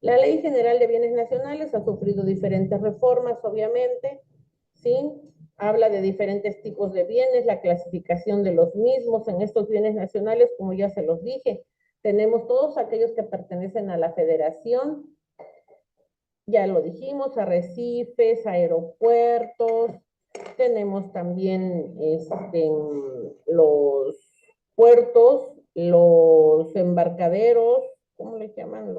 La Ley General de Bienes Nacionales ha sufrido diferentes reformas, obviamente, ¿sí? Habla de diferentes tipos de bienes, la clasificación de los mismos. En estos bienes nacionales, como ya se los dije, tenemos todos aquellos que pertenecen a la federación, ya lo dijimos, arrecifes, aeropuertos, tenemos también los puertos, los embarcaderos, ¿cómo le llaman?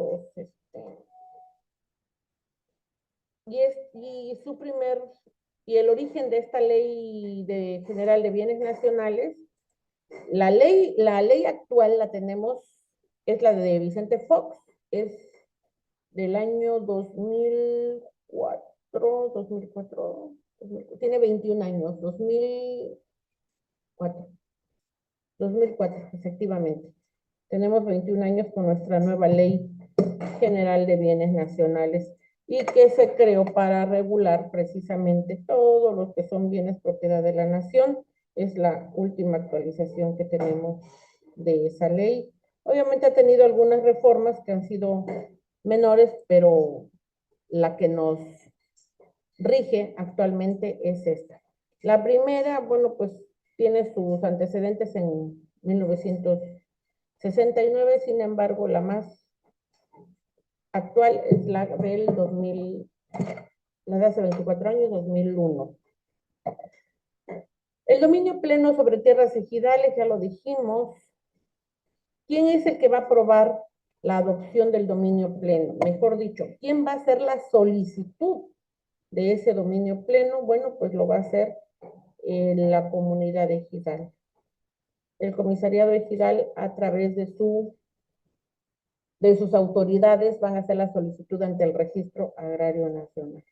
Y el origen de esta ley general de bienes nacionales, la ley actual la tenemos, es la de Vicente Fox, es del año 2004, tiene 21 años, 2004, efectivamente. Tenemos 21 años con nuestra nueva ley general de bienes nacionales y que se creó para regular precisamente todos los que son bienes propiedad de la nación. Es la última actualización que tenemos de esa ley. Obviamente ha tenido algunas reformas que han sido menores, pero la que nos rige actualmente es esta. La primera, bueno, pues tiene sus antecedentes en 1969, sin embargo, la más actual es la del 2000, la de hace 24 años, 2001. El dominio pleno sobre tierras ejidales, ya lo dijimos. ¿Quién es el que va a aprobar la adopción del dominio pleno? Mejor dicho, ¿quién va a hacer la solicitud de ese dominio pleno? Bueno, pues lo va a hacer la comunidad ejidal. El comisariado ejidal, a través de sus autoridades, van a hacer la solicitud ante el Registro Agrario Nacional.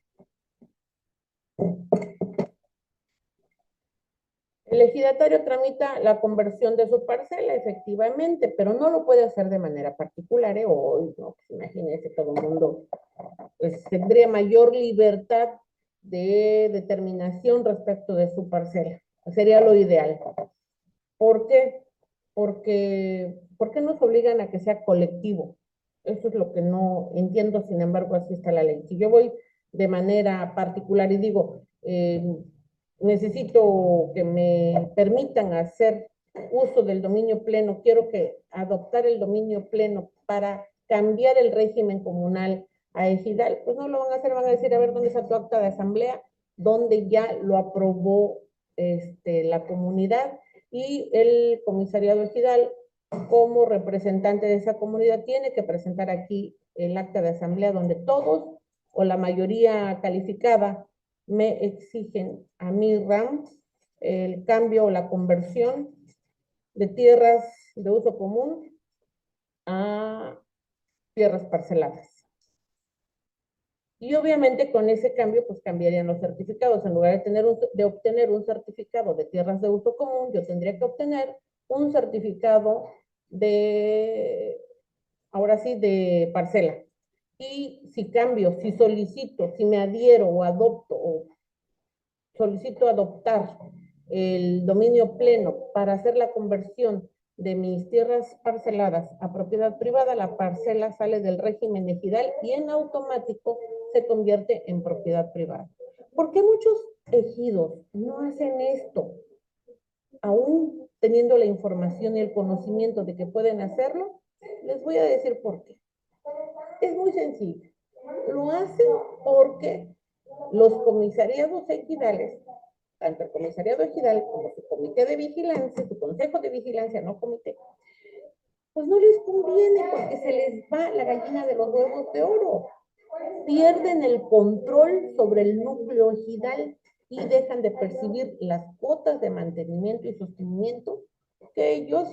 El ejidatario tramita la conversión de su parcela, efectivamente, pero no lo puede hacer de manera particular, Hoy, no, pues imagínense, todo el mundo pues, tendría mayor libertad de determinación respecto de su parcela. Sería lo ideal. ¿Por qué? ¿Por qué nos obligan a que sea colectivo? Eso es lo que no entiendo, sin embargo, así está la ley. Si yo voy de manera particular y digo, necesito que me permitan hacer uso del dominio pleno, quiero adoptar el dominio pleno para cambiar el régimen comunal a ejidal, pues no lo van a hacer, van a decir, a ver, ¿dónde está tu acta de asamblea? ¿Dónde ya lo aprobó la comunidad? Y el comisariado ejidal, como representante de esa comunidad, tiene que presentar aquí el acta de asamblea donde todos o la mayoría calificada me exigen a mí, RAM, el cambio o la conversión de tierras de uso común a tierras parceladas. Y obviamente con ese cambio, pues cambiarían los certificados. En lugar de obtener un certificado de tierras de uso común, yo tendría que obtener un certificado de, ahora sí, de parcela. Y si cambio, si solicito, si me adhiero o adopto o solicito adoptar el dominio pleno para hacer la conversión de mis tierras parceladas a propiedad privada, la parcela sale del régimen ejidal y en automático se convierte en propiedad privada. ¿Por qué muchos ejidos no hacen esto? Aún teniendo la información y el conocimiento de que pueden hacerlo, les voy a decir por qué. Es muy sencillo. Lo hacen porque los comisariados ejidales, tanto el comisariado ejidal como su comité de vigilancia, su consejo de vigilancia, no comité, pues no les conviene porque se les va la gallina de los huevos de oro. Pierden el control sobre el núcleo ejidal y dejan de percibir las cuotas de mantenimiento y sostenimiento que ellos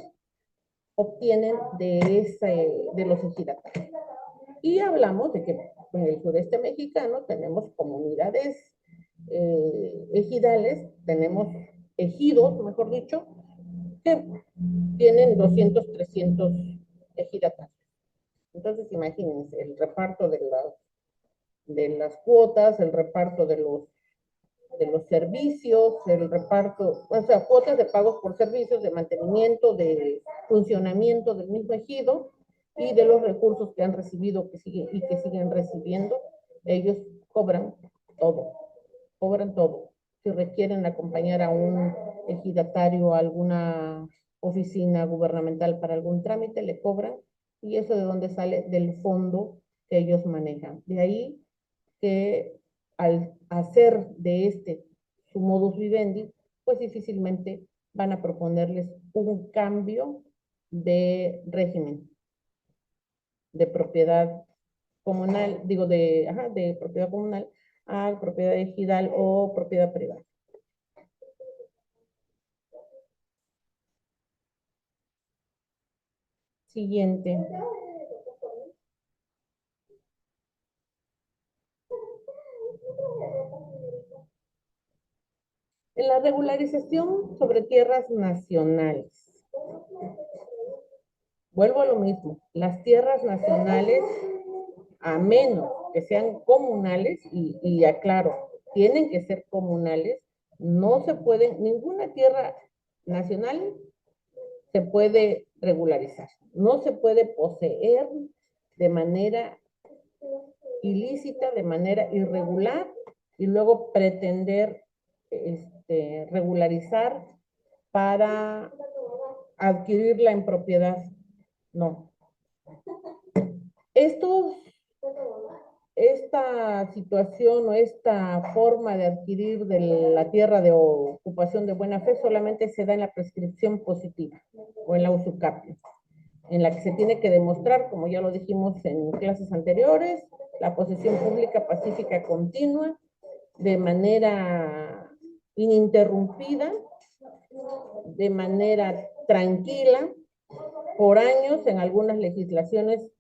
obtienen de los ejidatarios. Y hablamos de que en el sureste mexicano tenemos comunidades ejidales, tenemos ejidos, mejor dicho, que tienen 200, 300 ejidatarios. Entonces, imagínense el reparto de las cuotas, el reparto de los servicios, el reparto, o sea, cuotas de pagos por servicios, de mantenimiento, de funcionamiento del mismo ejido y de los recursos que han recibido que siguen recibiendo, ellos cobran todo, cobran todo. Si requieren acompañar a un ejidatario a alguna oficina gubernamental para algún trámite, le cobran, y eso de dónde sale del fondo que ellos manejan. De ahí que al hacer de su modus vivendi, pues difícilmente van a proponerles un cambio de régimen, de propiedad comunal, digo, de propiedad comunal a propiedad ejidal o propiedad privada. Siguiente. En la regularización sobre tierras nacionales. Vuelvo a lo mismo. Las tierras nacionales, a menos que sean comunales, y aclaro, tienen que ser comunales, no se pueden, ninguna tierra nacional se puede regularizar. No se puede poseer de manera ilícita, de manera irregular, y luego pretender regularizar para adquirirla en propiedad. No. Esta situación o esta forma de adquirir de la tierra de ocupación de buena fe solamente se da en la prescripción positiva o en la usucapio, en la que se tiene que demostrar, como ya lo dijimos en clases anteriores, la posesión pública pacífica continua, de manera ininterrumpida, de manera tranquila, por años. En algunas legislaciones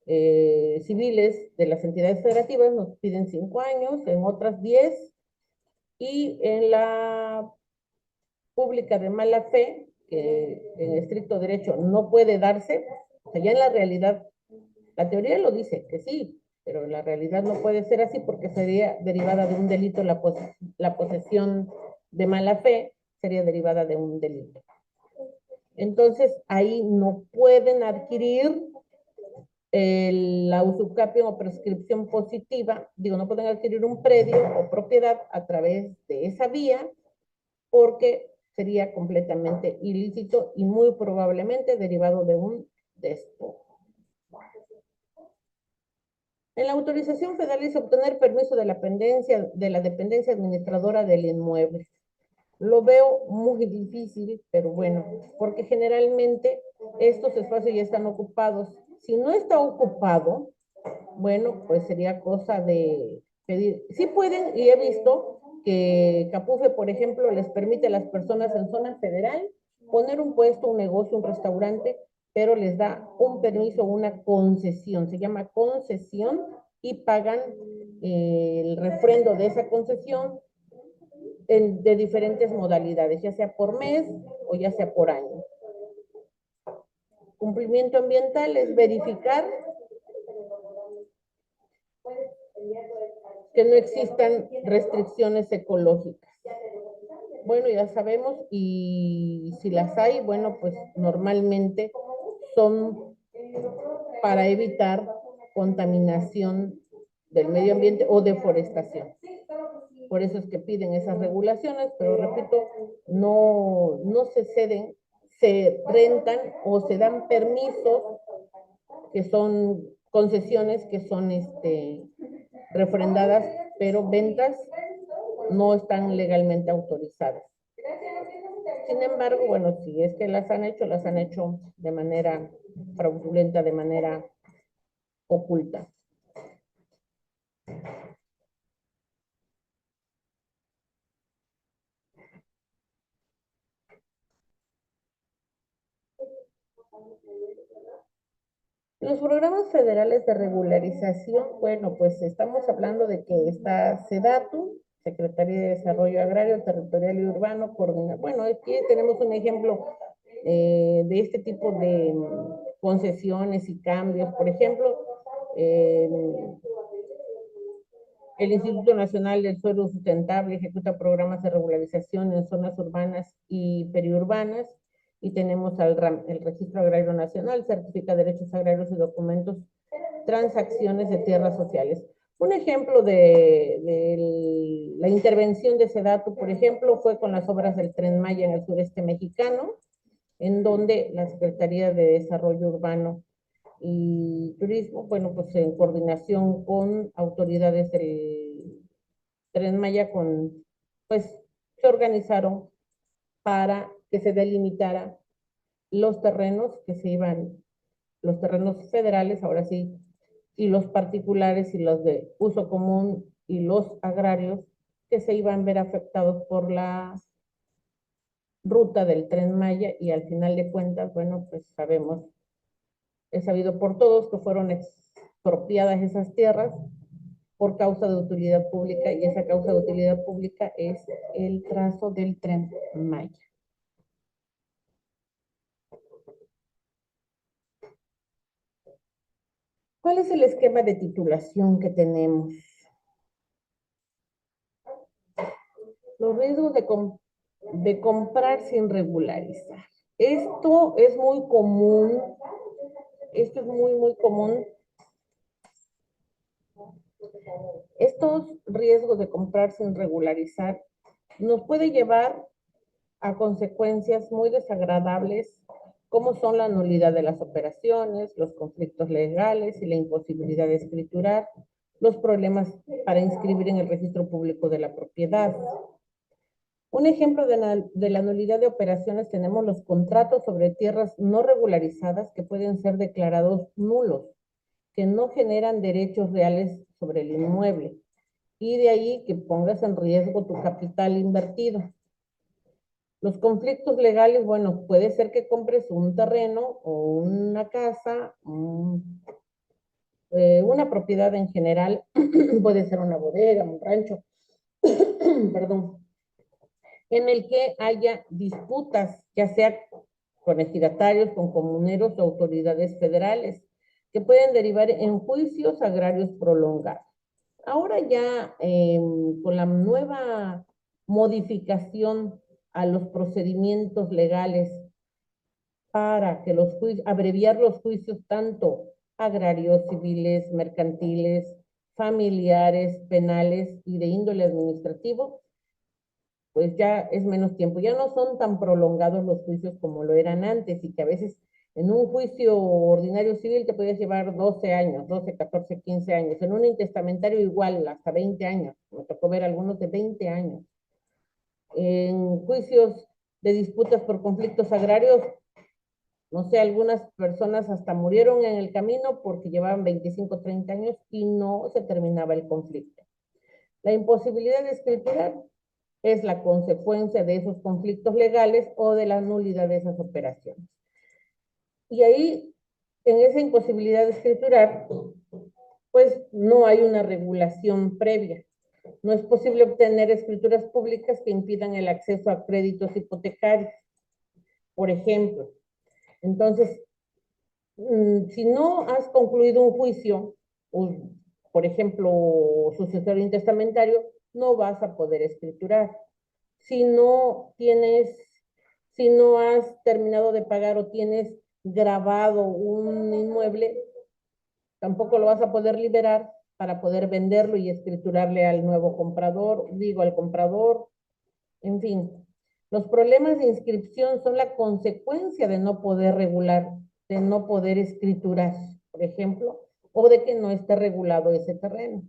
civiles de las entidades federativas nos piden 5 años, en otras 10, y en la pública de mala fe, que en estricto derecho no puede darse, o sea, ya en la realidad, la teoría lo dice que sí, pero en la realidad no puede ser así porque sería derivada de un delito, la posesión de mala fe sería derivada de un delito. Entonces, ahí no pueden adquirir la usucapión o prescripción positiva, digo, no pueden adquirir un predio o propiedad a través de esa vía porque sería completamente ilícito y muy probablemente derivado de un despojo. En la autorización federal es obtener permiso de la dependencia administradora del inmueble. Lo veo muy difícil, pero bueno, porque generalmente estos espacios ya están ocupados. Si no está ocupado, bueno, pues sería cosa de pedir. Sí pueden, y he visto que Capufe, por ejemplo, les permite a las personas en zona federal poner un puesto, un negocio, un restaurante pero les da un permiso, una concesión, se llama concesión, y pagan el refrendo de esa concesión de diferentes modalidades, ya sea por mes o ya sea por año. Cumplimiento ambiental es verificar que no existan restricciones ecológicas. Bueno, ya sabemos, y si las hay, bueno, pues normalmente son para evitar contaminación del medio ambiente o deforestación. Por eso es que piden esas regulaciones, pero repito, no se ceden, se rentan o se dan permisos que son concesiones que son refrendadas, pero ventas no están legalmente autorizadas. Sin embargo, bueno, si es que las han hecho de manera fraudulenta, de manera oculta. Los programas federales de regularización, bueno, pues estamos hablando de que está SEDATU, Secretaría de Desarrollo Agrario, Territorial y Urbano, coordina. Bueno, aquí tenemos un ejemplo de este tipo de concesiones y cambios. Por ejemplo, el Instituto Nacional del Suelo Sustentable ejecuta programas de regularización en zonas urbanas y periurbanas, y tenemos el Registro Agrario Nacional, certifica derechos agrarios y documentos, transacciones de tierras sociales. Un ejemplo de la intervención de SEDATU, por ejemplo, fue con las obras del Tren Maya en el sureste mexicano, en donde la Secretaría de Desarrollo Urbano y Turismo, bueno, pues en coordinación con autoridades del Tren Maya, pues se organizaron para que se delimitara los terrenos que se iban, los terrenos federales, ahora sí, y los particulares y los de uso común y los agrarios que se iban a ver afectados por la ruta del Tren Maya, y al final de cuentas, bueno, pues sabemos, es sabido por todos que fueron expropiadas esas tierras por causa de utilidad pública, y esa causa de utilidad pública es el trazo del Tren Maya. ¿Cuál es el esquema de titulación que tenemos? Los riesgos de comprar sin regularizar. Esto es muy común, esto es muy común. Estos riesgos de comprar sin regularizar nos puede llevar a consecuencias muy desagradables, como son la nulidad de las operaciones, los conflictos legales y la imposibilidad de escriturar, los problemas para inscribir en el registro público de la propiedad. Un ejemplo de la nulidad de operaciones tenemos los contratos sobre tierras no regularizadas que pueden ser declarados nulos, que no generan derechos reales sobre el inmueble, y de ahí que pongas en riesgo tu capital invertido. Los conflictos legales, bueno, puede ser que compres un terreno o una casa, una propiedad en general, puede ser una bodega, un rancho, perdón, en el que haya disputas, ya sea con ejidatarios, con comuneros o autoridades federales, que pueden derivar en juicios agrarios prolongados. Ahora ya, con la nueva modificación a los procedimientos legales para que abreviar los juicios tanto agrarios, civiles, mercantiles, familiares, penales y de índole administrativo, pues ya es menos tiempo. Ya no son tan prolongados los juicios como lo eran antes, y que a veces en un juicio ordinario civil te puedes llevar 12 años, 12, 14, 15 años. En un intestamentario igual, hasta 20 años. Me tocó ver algunos de 20 años. En juicios de disputas por conflictos agrarios, no sé, algunas personas hasta murieron en el camino porque llevaban 25, 30 años y no se terminaba el conflicto. La imposibilidad de escriturar es la consecuencia de esos conflictos legales o de la nulidad de esas operaciones. Y ahí, en esa imposibilidad de escriturar, pues no hay una regulación previa. No es posible obtener escrituras públicas que impidan el acceso a créditos hipotecarios, por ejemplo. Entonces, si no has concluido un juicio, por ejemplo, sucesorio intestamentario, no vas a poder escriturar. Si no tienes, si no has terminado de pagar o tienes grabado un inmueble, tampoco lo vas a poder liberar para poder venderlo y escriturarle al nuevo comprador, digo, al comprador, en fin. Los problemas de inscripción son la consecuencia de no poder regular, de no poder escriturar, por ejemplo, o de que no esté regulado ese terreno.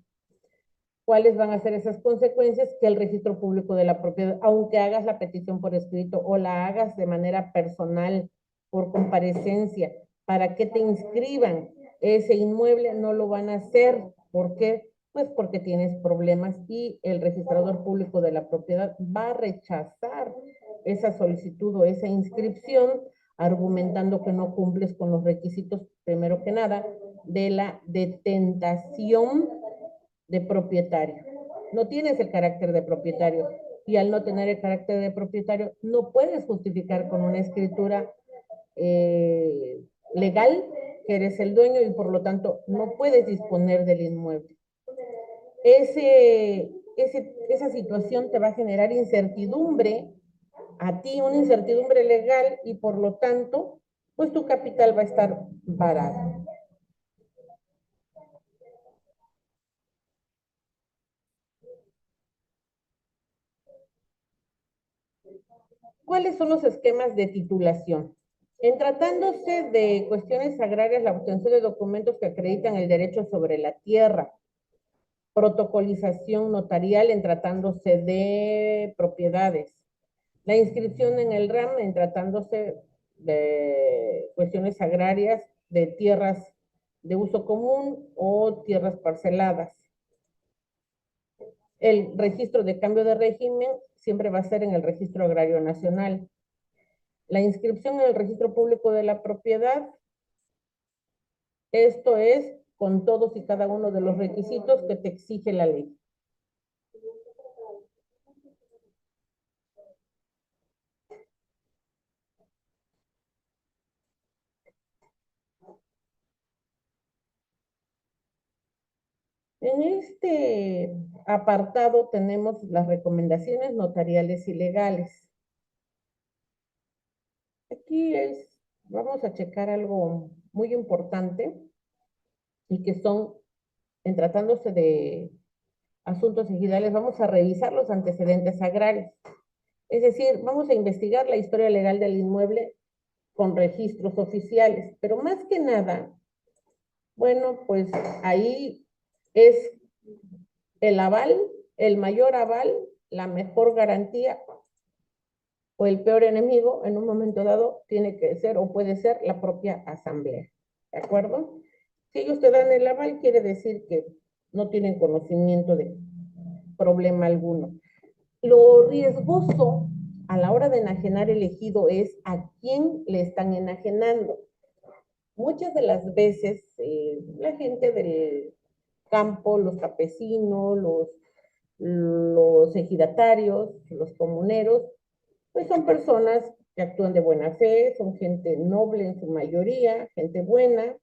¿Cuáles van a ser esas consecuencias? Que el registro público de la propiedad, aunque hagas la petición por escrito o la hagas de manera personal, por comparecencia, para que te inscriban ese inmueble, no lo van a hacer. ¿Por qué? Pues porque tienes problemas y el registrador público de la propiedad va a rechazar esa solicitud o esa inscripción, argumentando que no cumples con los requisitos, primero que nada, de la detentación de propietario. No tienes el carácter de propietario y al no tener el carácter de propietario no puedes justificar con una escritura legal que eres el dueño y por lo tanto no puedes disponer del inmueble. Esa situación te va a generar incertidumbre a ti, una incertidumbre legal y por lo tanto, pues tu capital va a estar varado. ¿Cuáles son los esquemas de titulación? En tratándose de cuestiones agrarias, la obtención de documentos que acreditan el derecho sobre la tierra, protocolización notarial en tratándose de propiedades, la inscripción en el RAM en tratándose de cuestiones agrarias de tierras de uso común o tierras parceladas. El registro de cambio de régimen siempre va a ser en el Registro Agrario Nacional. La inscripción en el Registro Público de la Propiedad, esto es con todos y cada uno de los requisitos que te exige la ley. En este apartado tenemos las recomendaciones notariales y legales. Aquí vamos a checar algo muy importante y que son, en tratándose de asuntos ejidales, vamos a revisar los antecedentes agrarios. Es decir, vamos a investigar la historia legal del inmueble con registros oficiales, pero más que nada, bueno, pues ahí es el aval, el mayor aval, la mejor garantía o el peor enemigo en un momento dado tiene que ser o puede ser la propia asamblea, ¿de acuerdo? Si ellos te dan el aval, quiere decir que no tienen conocimiento de problema alguno. Lo riesgoso a la hora de enajenar el ejido es a quién le están enajenando. Muchas de las veces la gente del campo, los campesinos, los ejidatarios, los comuneros, pues son personas que actúan de buena fe, son gente noble en su mayoría, gente buena,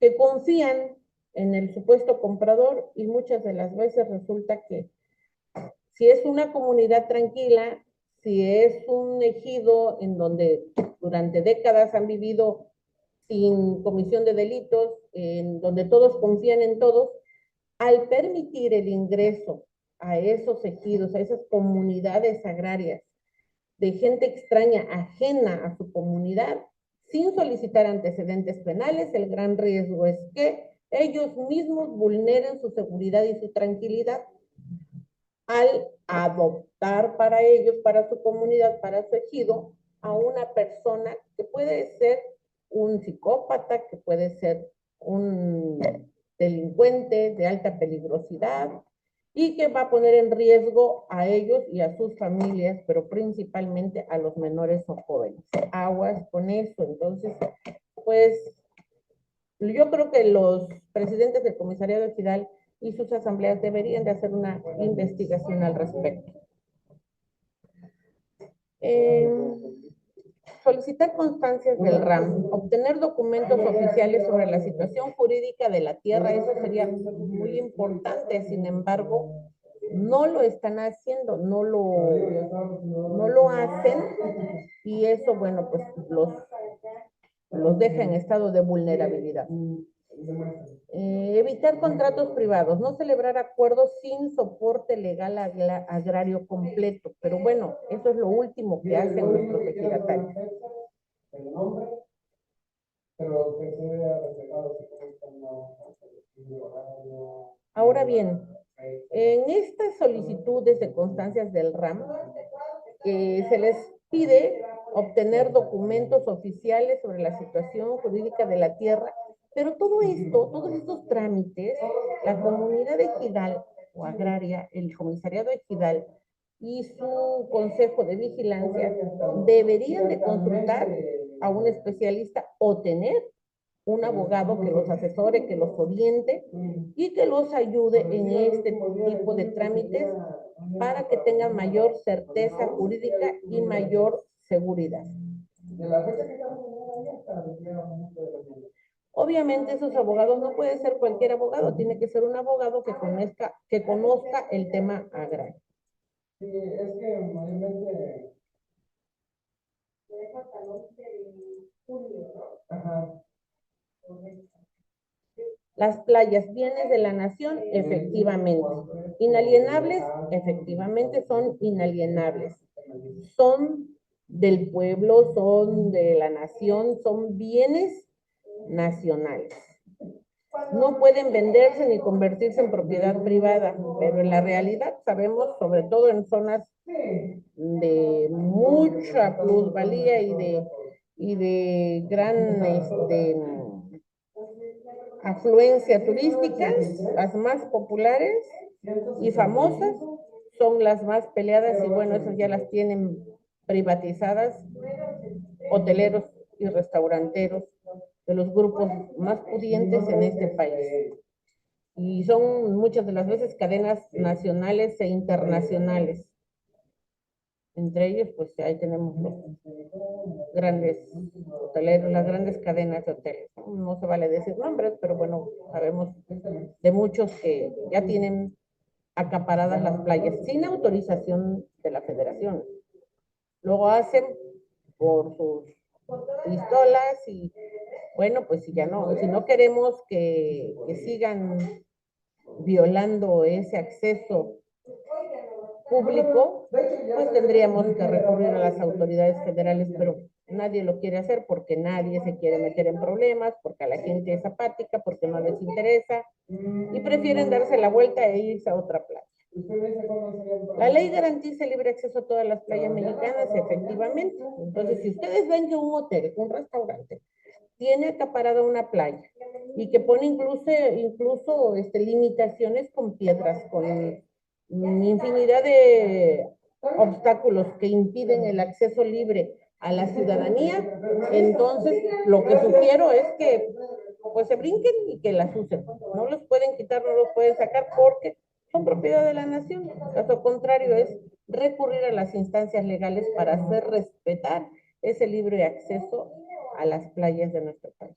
que confían en el supuesto comprador y muchas de las veces resulta que si es una comunidad tranquila, si es un ejido en donde durante décadas han vivido sin comisión de delitos, en donde todos confían en todos, al permitir el ingreso a esos ejidos, a esas comunidades agrarias, de gente extraña, ajena a su comunidad, sin solicitar antecedentes penales, el gran riesgo es que ellos mismos vulneren su seguridad y su tranquilidad al adoptar para ellos, para su comunidad, para su ejido, a una persona que puede ser un psicópata, que puede ser un delincuente de alta peligrosidad y que va a poner en riesgo a ellos y a sus familias, pero principalmente a los menores o jóvenes. Aguas con eso. Entonces, pues yo creo que los presidentes del comisariado ejidal y sus asambleas deberían de hacer una investigación al respecto. Solicitar constancias del RAM, obtener documentos oficiales sobre la situación jurídica de la tierra, eso sería muy importante. Sin embargo, no lo están haciendo, no lo hacen, y eso, bueno, pues los deja en estado de vulnerabilidad. Evitar contratos privados, no celebrar acuerdos sin soporte legal agrario completo, pero bueno, eso es lo último que hacen nuestros ejidatarios. Ahora bien, en estas solicitudes de constancias del RAM, se les pide obtener documentos oficiales sobre la situación jurídica de la tierra, pero todo esto, todos estos trámites, la comunidad ejidal o agraria, el comisariado ejidal y su consejo de vigilancia deberían de consultar a un especialista o tener un abogado que los asesore, que los oriente y que los ayude en este tipo de trámites para que tengan mayor certeza jurídica y mayor seguridad. Obviamente esos abogados no puede ser cualquier abogado, tiene que ser un abogado que conozca el tema agrario. Sí, es que mayormente ajá. Las playas, bienes de la nación, efectivamente. Inalienables, efectivamente son inalienables. Son del pueblo, son de la nación, son bienes nacionales. No pueden venderse ni convertirse en propiedad privada, pero en la realidad sabemos, sobre todo en zonas de mucha plusvalía y de gran afluencia turística, las más populares y famosas son las más peleadas, y bueno, esas ya las tienen privatizadas hoteleros y restauranteros de los grupos más pudientes en este país. Y son muchas de las veces cadenas nacionales e internacionales. Entre ellos, pues ahí tenemos los grandes hoteleros, las grandes cadenas de hoteles. No se vale decir nombres, pero bueno, sabemos de muchos que ya tienen acaparadas las playas sin autorización de la federación. Lo hacen por sus pistolas y bueno, pues si ya no, si no queremos que sigan violando ese acceso público, pues tendríamos que recurrir a las autoridades federales, pero nadie lo quiere hacer porque nadie se quiere meter en problemas, porque a la gente es apática, porque no les interesa y prefieren darse la vuelta e irse a otra playa. La ley garantiza el libre acceso a todas las playas mexicanas, efectivamente. Entonces, si ustedes ven que un hotel, un restaurante, tiene acaparada una playa y que pone incluso limitaciones con piedras, con infinidad de obstáculos que impiden el acceso libre a la ciudadanía, entonces lo que sugiero es que pues se brinquen y que las usen. No los pueden quitar, no los pueden sacar porque son propiedad de la nación. Caso contrario es recurrir a las instancias legales para hacer respetar ese libre acceso a las playas de nuestro país.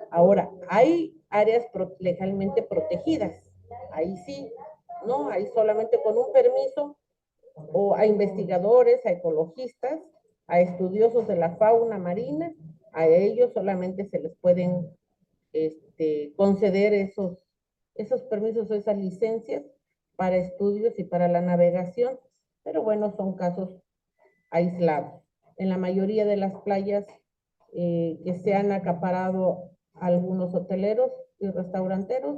Ahora, hay áreas legalmente protegidas. Ahí sí, ¿no? Ahí solamente con un permiso o a investigadores, a ecologistas, a estudiosos de la fauna marina, a ellos solamente se les pueden conceder esos permisos o esas licencias para estudios y para la navegación, pero bueno, son casos aislados. En la mayoría de las playas que se han acaparado algunos hoteleros y restauranteros,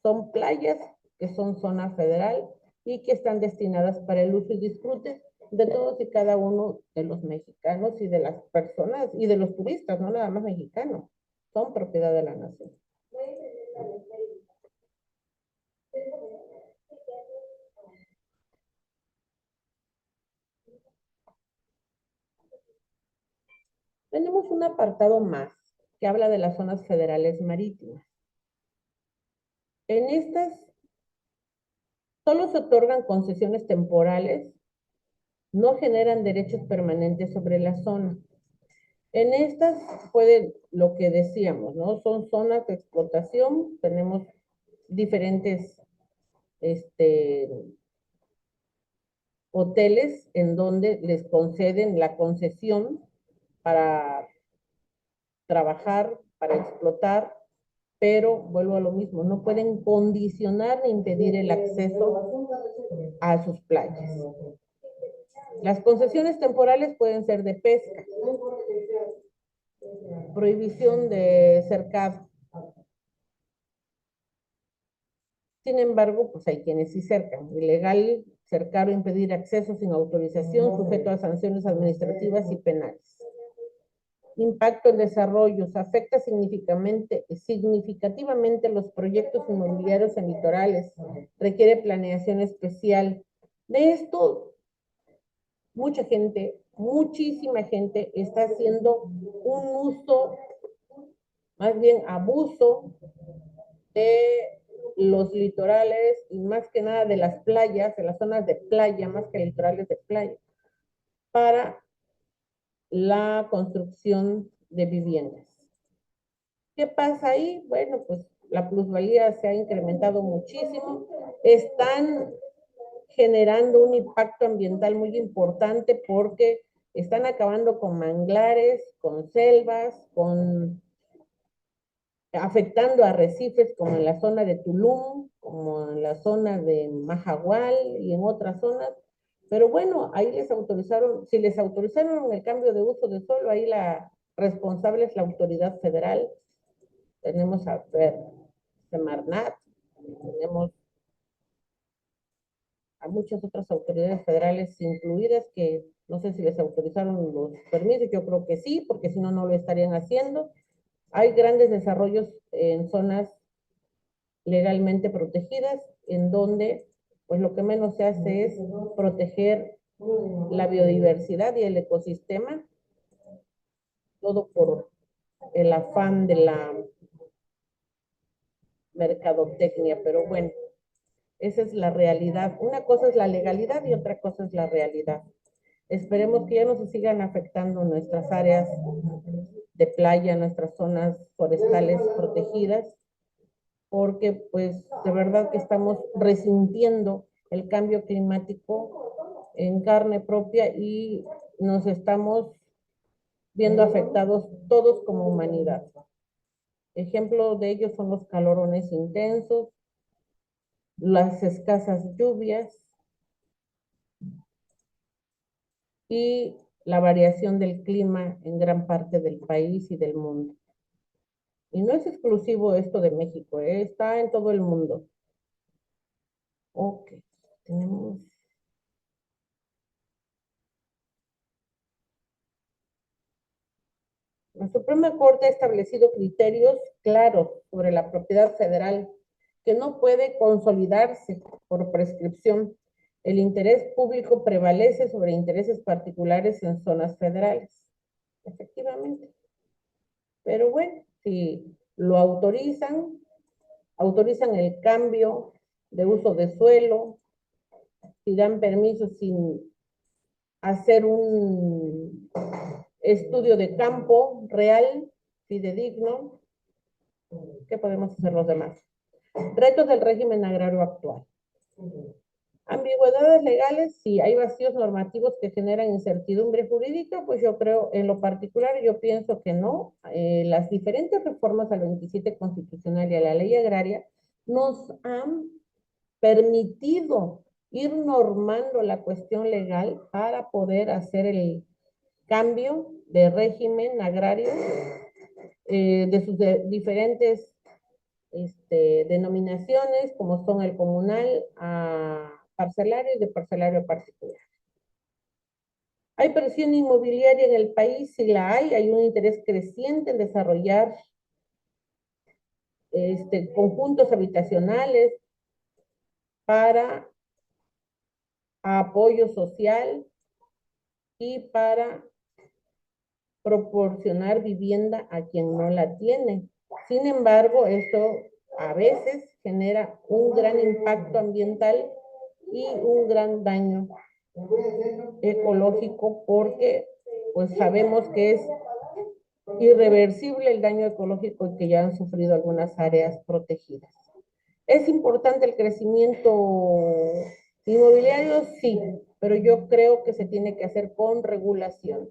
son playas que son zona federal y que están destinadas para el uso y disfrute de todos y cada uno de los mexicanos y de las personas y de los turistas, no nada más mexicanos, son propiedad de la nación. Tenemos un apartado más que habla de las zonas federales marítimas. En estas solo se otorgan concesiones temporales, no generan derechos permanentes sobre la zona. En estas puede, lo que decíamos, ¿no? Son zonas de explotación, tenemos diferentes hoteles en donde les conceden la concesión para trabajar, para explotar, pero vuelvo a lo mismo, no pueden condicionar ni impedir el acceso a sus playas. Las concesiones temporales pueden ser de pesca, prohibición de cercado. Sin embargo, pues hay quienes sí cercan. Ilegal cercar o impedir acceso sin autorización, sujeto a sanciones administrativas y penales. Impacto en desarrollos, afecta significativamente los proyectos inmobiliarios en litorales, requiere planeación especial. De esto, mucha gente, muchísima gente está haciendo un uso, más bien abuso de los litorales y más que nada de las playas, de las zonas de playa, más que litorales de playa, para la construcción de viviendas. ¿Qué pasa ahí? Bueno, pues la plusvalía se ha incrementado muchísimo, están generando un impacto ambiental muy importante porque están acabando con manglares, con selvas, afectando a arrecifes como en la zona de Tulum, como en la zona de Mahahual y en otras zonas. Pero bueno, ahí les autorizaron, si les autorizaron el cambio de uso de suelo, ahí la responsable es la autoridad federal. Tenemos a Semarnat, tenemos a muchas otras autoridades federales incluidas que no sé si les autorizaron los permisos, yo creo que sí, porque si no, no lo estarían haciendo. Hay grandes desarrollos en zonas legalmente protegidas, en donde pues lo que menos se hace es proteger la biodiversidad y el ecosistema, todo por el afán de la mercadotecnia, pero bueno, esa es la realidad. Una cosa es la legalidad y otra cosa es la realidad. Esperemos que ya no se sigan afectando nuestras áreas de playa, nuestras zonas forestales protegidas, porque pues de verdad que estamos resintiendo el cambio climático en carne propia y nos estamos viendo afectados todos como humanidad. Ejemplo de ello son los calorones intensos, las escasas lluvias y la variación del clima en gran parte del país y del mundo. Y no es exclusivo esto de México, está en todo el mundo. Ok, tenemos... La Suprema Corte ha establecido criterios claros sobre la propiedad federal que no puede consolidarse por prescripción. El interés público prevalece sobre intereses particulares en zonas federales. Efectivamente. Pero bueno, si lo autorizan, autorizan el cambio de uso de suelo, si dan permiso sin hacer un estudio de campo real, fidedigno, ¿qué podemos hacer los demás? Retos del régimen agrario actual. Ambigüedades legales, sí, hay vacíos normativos que generan incertidumbre jurídica, pues yo creo, en lo particular, yo pienso que no. Las diferentes reformas al 27 constitucional y a la ley agraria nos han permitido ir normando la cuestión legal para poder hacer el cambio de régimen agrario de sus diferentes denominaciones, como son el comunal a parcelario y de parcelario a particular. ¿Hay presión inmobiliaria en el país? Si la hay un interés creciente en desarrollar conjuntos habitacionales para apoyo social y para proporcionar vivienda a quien no la tiene. Sin embargo, esto a veces genera un gran impacto ambiental y un gran daño ecológico porque pues sabemos que es irreversible el daño ecológico que ya han sufrido algunas áreas protegidas. ¿Es importante el crecimiento inmobiliario? Sí, pero yo creo que se tiene que hacer con regulación.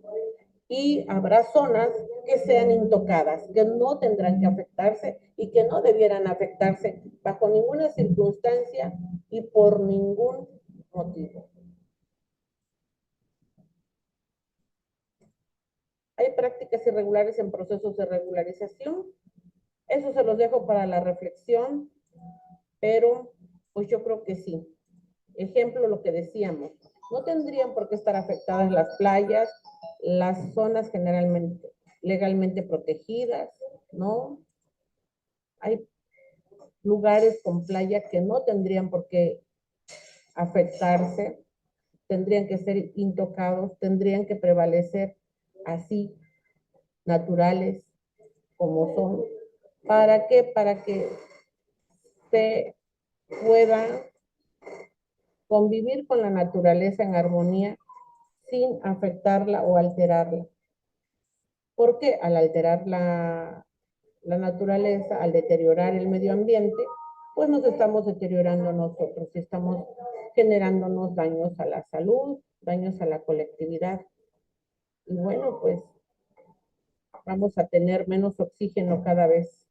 Y habrá zonas que sean intocadas, que no tendrán que afectarse y que no debieran afectarse bajo ninguna circunstancia y por ningún motivo. Hay prácticas irregulares en procesos de regularización. Eso se los dejo para la reflexión, pero pues yo creo que sí. Ejemplo, lo que decíamos, no tendrían por qué estar afectadas las playas, las zonas generalmente legalmente protegidas, ¿no? Hay lugares con playa que no tendrían por qué afectarse, tendrían que ser intocados, tendrían que prevalecer así, naturales como son. ¿Para qué? Para que se pueda convivir con la naturaleza en armonía sin afectarla o alterarla. Porque al alterar la naturaleza, al deteriorar el medio ambiente, pues nos estamos deteriorando nosotros y estamos generándonos daños a la salud, daños a la colectividad. Y bueno, pues vamos a tener menos oxígeno cada vez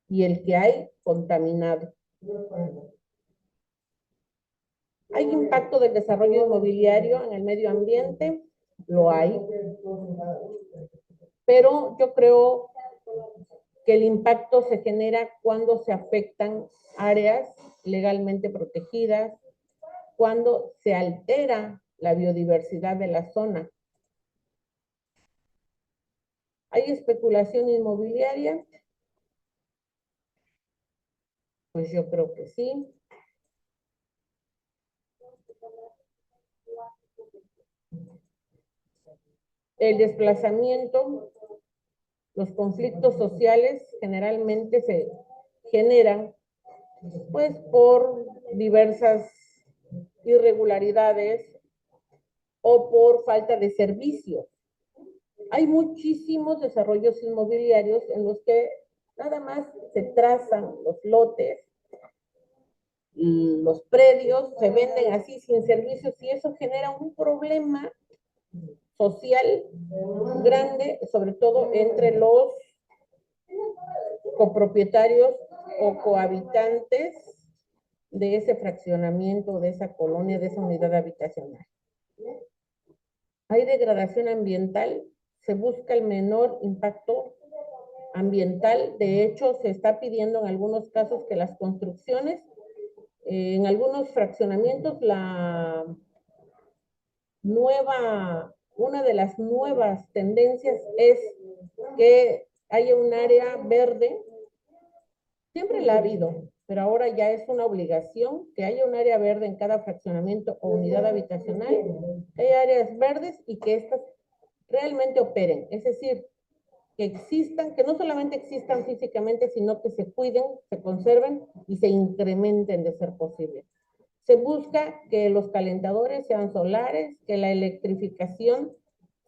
y el que hay contaminado. ¿Hay impacto del desarrollo inmobiliario en el medio ambiente? Lo hay. Pero yo creo que el impacto se genera cuando se afectan áreas legalmente protegidas, cuando se altera la biodiversidad de la zona. ¿Hay especulación inmobiliaria? Pues yo creo que sí. El desplazamiento, los conflictos sociales generalmente se generan pues por diversas irregularidades o por falta de servicios. Hay muchísimos desarrollos inmobiliarios en los que nada más se trazan los lotes, los predios, se venden así sin servicios y eso genera un problema social grande, sobre todo entre los copropietarios o cohabitantes de ese fraccionamiento, de esa colonia, de esa unidad habitacional. Hay degradación ambiental, se busca el menor impacto ambiental. De hecho, se está pidiendo en algunos casos que las construcciones, en algunos fraccionamientos, una de las nuevas tendencias es que haya un área verde. Siempre la ha habido, pero ahora ya es una obligación que haya un área verde en cada fraccionamiento o unidad habitacional, que haya áreas verdes y que estas realmente operen. Es decir, que existan, que no solamente existan físicamente, sino que se cuiden, se conserven y se incrementen de ser posible. Se busca que los calentadores sean solares, que la electrificación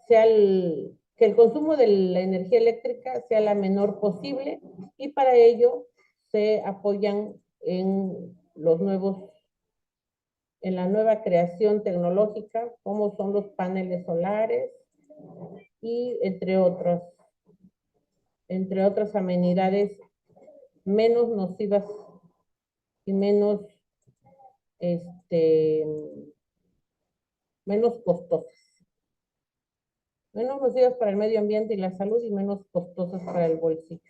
sea que el consumo de la energía eléctrica sea la menor posible y para ello se apoyan en en la nueva creación tecnológica, como son los paneles solares y entre otras amenidades menos nocivas y menos costosas. Menos nocivas para el medio ambiente y la salud y menos costosas para el bolsillo.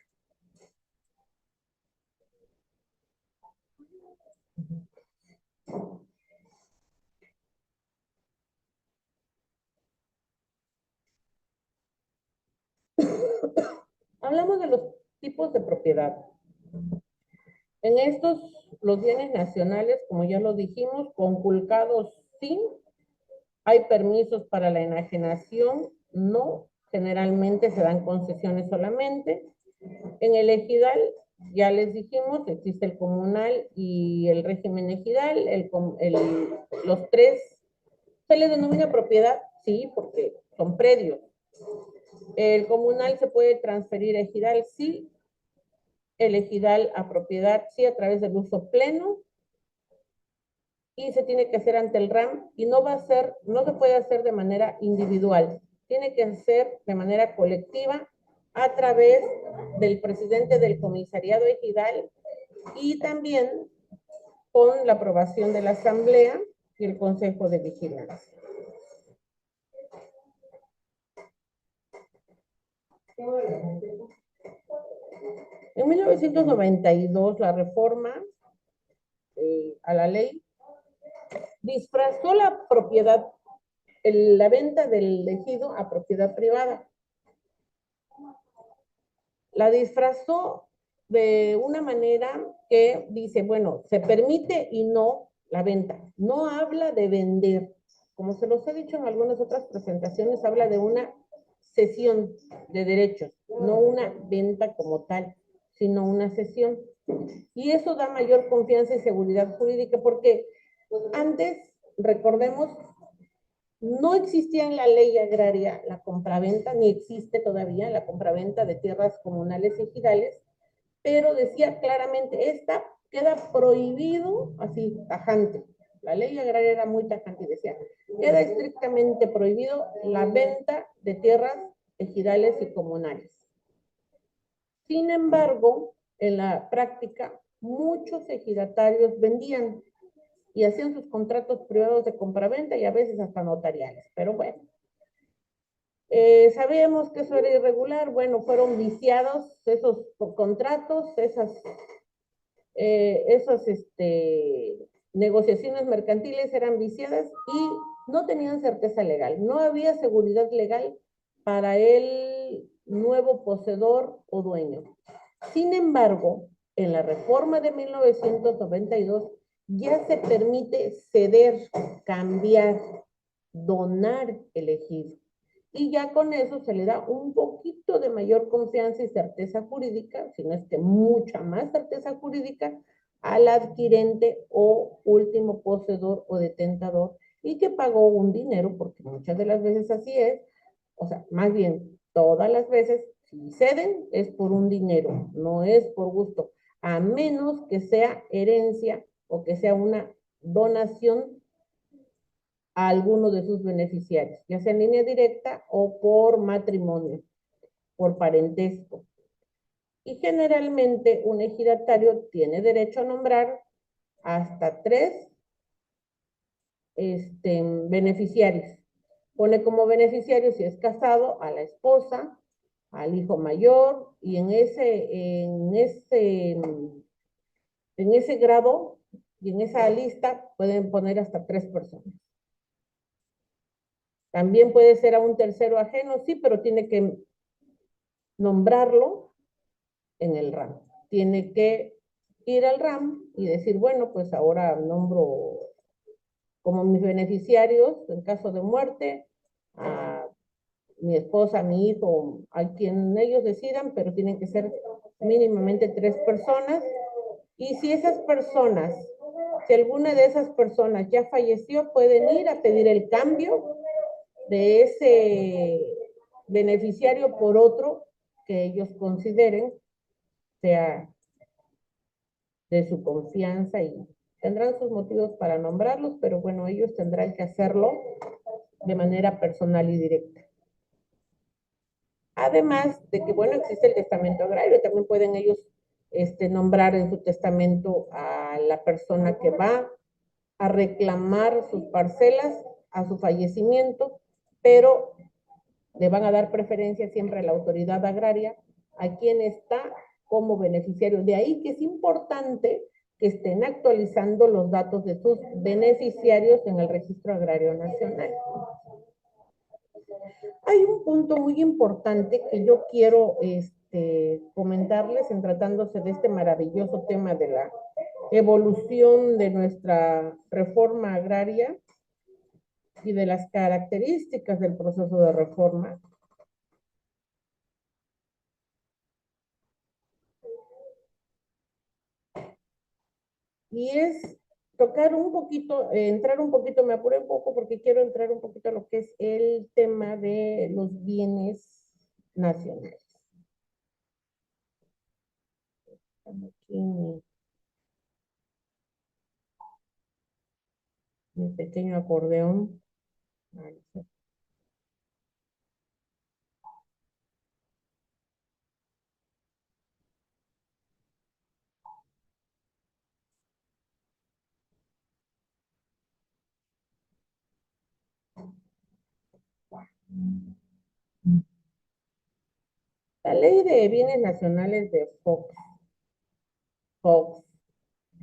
Hablamos de los tipos de propiedad. En estos, los bienes nacionales, como ya lo dijimos, conculcados sí. Hay permisos para la enajenación, no. generalmente se dan concesiones solamente. En el ejidal, ya les dijimos, existe el comunal y el régimen ejidal, los tres, ¿se le denomina propiedad? Sí, porque son predios. El comunal se puede transferir a ejidal, sí. El ejidal a propiedad, sí, a través del uso pleno. Y se tiene que hacer ante el RAM y no se puede hacer de manera individual. Tiene que ser de manera colectiva a través del presidente del comisariado ejidal y también con la aprobación de la asamblea y el consejo de vigilancia. En 1992, la reforma a la ley disfrazó la propiedad, la venta del ejido a propiedad privada. La disfrazó de una manera que dice, bueno, se permite y no la venta. No habla de vender. Como se los he dicho en algunas otras presentaciones, habla de una cesión de derechos, no una venta como tal, sino una cesión. Y eso da mayor confianza y seguridad jurídica porque antes, recordemos, no existía en la ley agraria la compraventa, ni existe todavía la compraventa de tierras comunales y ejidales, pero decía claramente, esta queda prohibido, así, tajante. La ley agraria era muy tajante y decía, queda estrictamente prohibido la venta de tierras ejidales y comunales. Sin embargo, en la práctica, muchos ejidatarios vendían y hacían sus contratos privados de compraventa y a veces hasta notariales, pero bueno. Sabemos que eso era irregular, bueno, fueron viciados esos contratos, esas negociaciones mercantiles eran viciadas y no tenían certeza legal, no había seguridad legal para el nuevo poseedor o dueño. Sin embargo, en la reforma de 1992 ya se permite ceder, cambiar, donar el ejido. Y ya con eso se le da un poquito de mayor confianza y certeza jurídica, si no es que mucha más certeza jurídica, al adquirente o último poseedor o detentador y que pagó un dinero, porque muchas de las veces así es, o sea, más bien todas las veces, si ceden es por un dinero, no es por gusto, a menos que sea herencia o que sea una donación a alguno de sus beneficiarios, ya sea en línea directa o por matrimonio, por parentesco. Y generalmente un ejidatario tiene derecho a nombrar hasta 3 beneficiarios. Pone como beneficiario, si es casado, a la esposa, al hijo mayor, y en ese grado y en esa lista pueden poner hasta 3 personas. También puede ser a un tercero ajeno, sí, pero tiene que nombrarlo en el RAM. Tiene que ir al RAM y decir, bueno, pues ahora nombro como mis beneficiarios, en caso de muerte, a mi esposa, a mi hijo, a quien ellos decidan, pero tienen que ser mínimamente 3 personas. Y si esas personas, si alguna de esas personas ya falleció, pueden ir a pedir el cambio de ese beneficiario por otro que ellos consideren sea de su confianza y tendrán sus motivos para nombrarlos, pero bueno, ellos tendrán que hacerlo de manera personal y directa. Además de que, bueno, existe el testamento agrario, también pueden ellos nombrar en su testamento a la persona que va a reclamar sus parcelas a su fallecimiento, pero le van a dar preferencia siempre a la autoridad agraria, a quien está como beneficiario. De ahí que es importante que estén actualizando los datos de sus beneficiarios en el Registro Agrario Nacional. Hay un punto muy importante que yo quiero comentarles en tratándose de este maravilloso tema de la evolución de nuestra reforma agraria y de las características del proceso de reforma. y es tocar un poquito, entrar un poquito, me apuré un poco porque quiero entrar un poquito a lo que es el tema de los bienes nacionales. Aquí mi pequeño acordeón. Ahí está. La ley de bienes nacionales de Fox,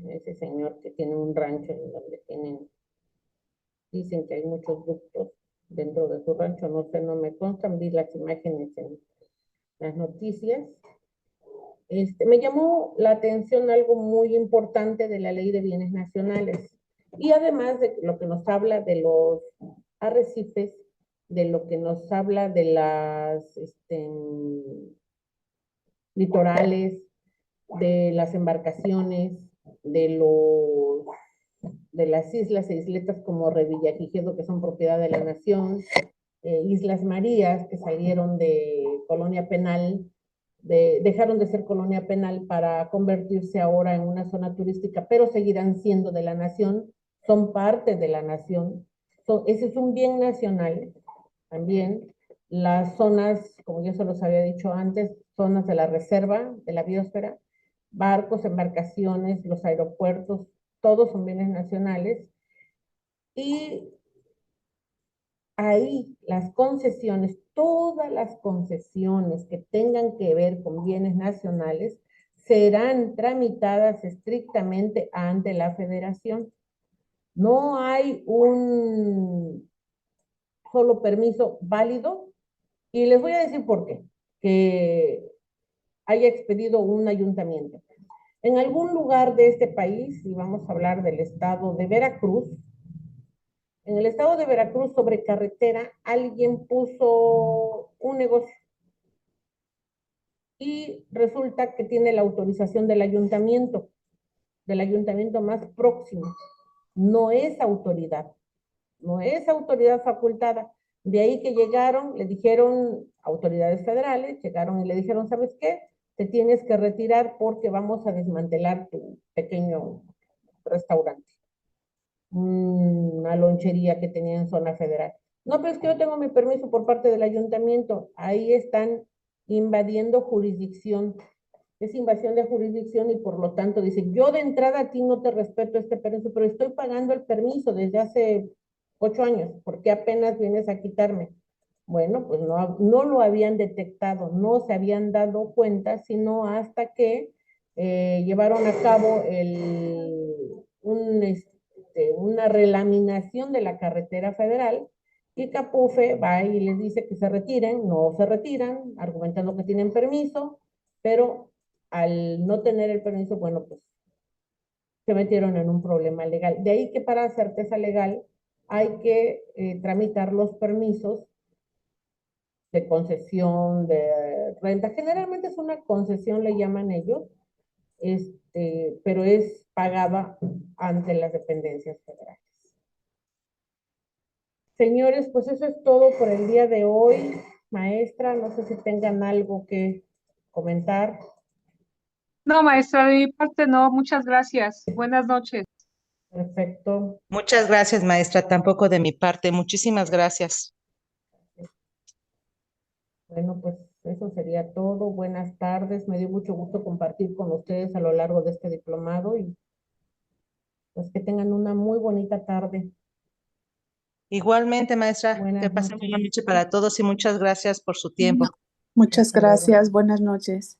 ese señor que tiene un rancho en donde dicen que hay muchos ductos dentro de su rancho, no sé, no me constan, vi las imágenes en las noticias. Me llamó la atención algo muy importante de la ley de bienes nacionales. Y además de lo que nos habla de los arrecifes, de lo que nos habla de las litorales, de las embarcaciones, de las islas e isletas como Revillagigedo, que son propiedad de la nación, Islas Marías, que salieron de colonia penal, dejaron de ser colonia penal para convertirse ahora en una zona turística, pero seguirán siendo de la nación, son parte de la nación. Ese es un bien nacional también. Las zonas, como ya se los había dicho antes, zonas de la reserva, de la biosfera, barcos, embarcaciones, los aeropuertos, todos son bienes nacionales. Y ahí las concesiones, todas las concesiones que tengan que ver con bienes nacionales, serán tramitadas estrictamente ante la federación. No hay un solo permiso válido, y les voy a decir por qué, que haya expedido un ayuntamiento. En algún lugar de este país, y vamos a hablar del estado de Veracruz, en el estado de Veracruz, sobre carretera, alguien puso un negocio y resulta que tiene la autorización del ayuntamiento más próximo. No es autoridad, no es autoridad facultada. De ahí que llegaron, le dijeron autoridades federales, llegaron y le dijeron, ¿sabes qué? Te tienes que retirar porque vamos a desmantelar tu pequeño restaurante, una lonchería que tenía en zona federal. No, pero es que yo tengo mi permiso por parte del ayuntamiento. Ahí están invadiendo jurisdicción. Es invasión de jurisdicción y por lo tanto dice, yo de entrada a ti no te respeto este permiso, pero estoy pagando el permiso desde hace 8 años. ¿Por qué apenas vienes a quitarme? Bueno, pues no lo habían detectado, no se habían dado cuenta, sino hasta que llevaron a cabo una relaminación de la carretera federal, y Capufe va y les dice que se retiren, no se retiran, argumentando que tienen permiso, pero al no tener el permiso, bueno, pues se metieron en un problema legal. De ahí que para certeza legal hay que tramitar los permisos de concesión, de renta. Generalmente es una concesión, le llaman ellos, pero es pagada ante las dependencias federales. Señores, pues eso es todo por el día de hoy. Maestra, no sé si tengan algo que comentar. No, maestra, de mi parte no, muchas gracias. Buenas noches. Perfecto. Muchas gracias, maestra. Tampoco de mi parte. Muchísimas gracias. Bueno, pues eso sería todo. Buenas tardes. Me dio mucho gusto compartir con ustedes a lo largo de este diplomado y pues que tengan una muy bonita tarde. Igualmente, maestra, Buenas que pasen noches. buena noche para todos y muchas gracias por su tiempo. Muchas Hasta luego. gracias. Buenas noches.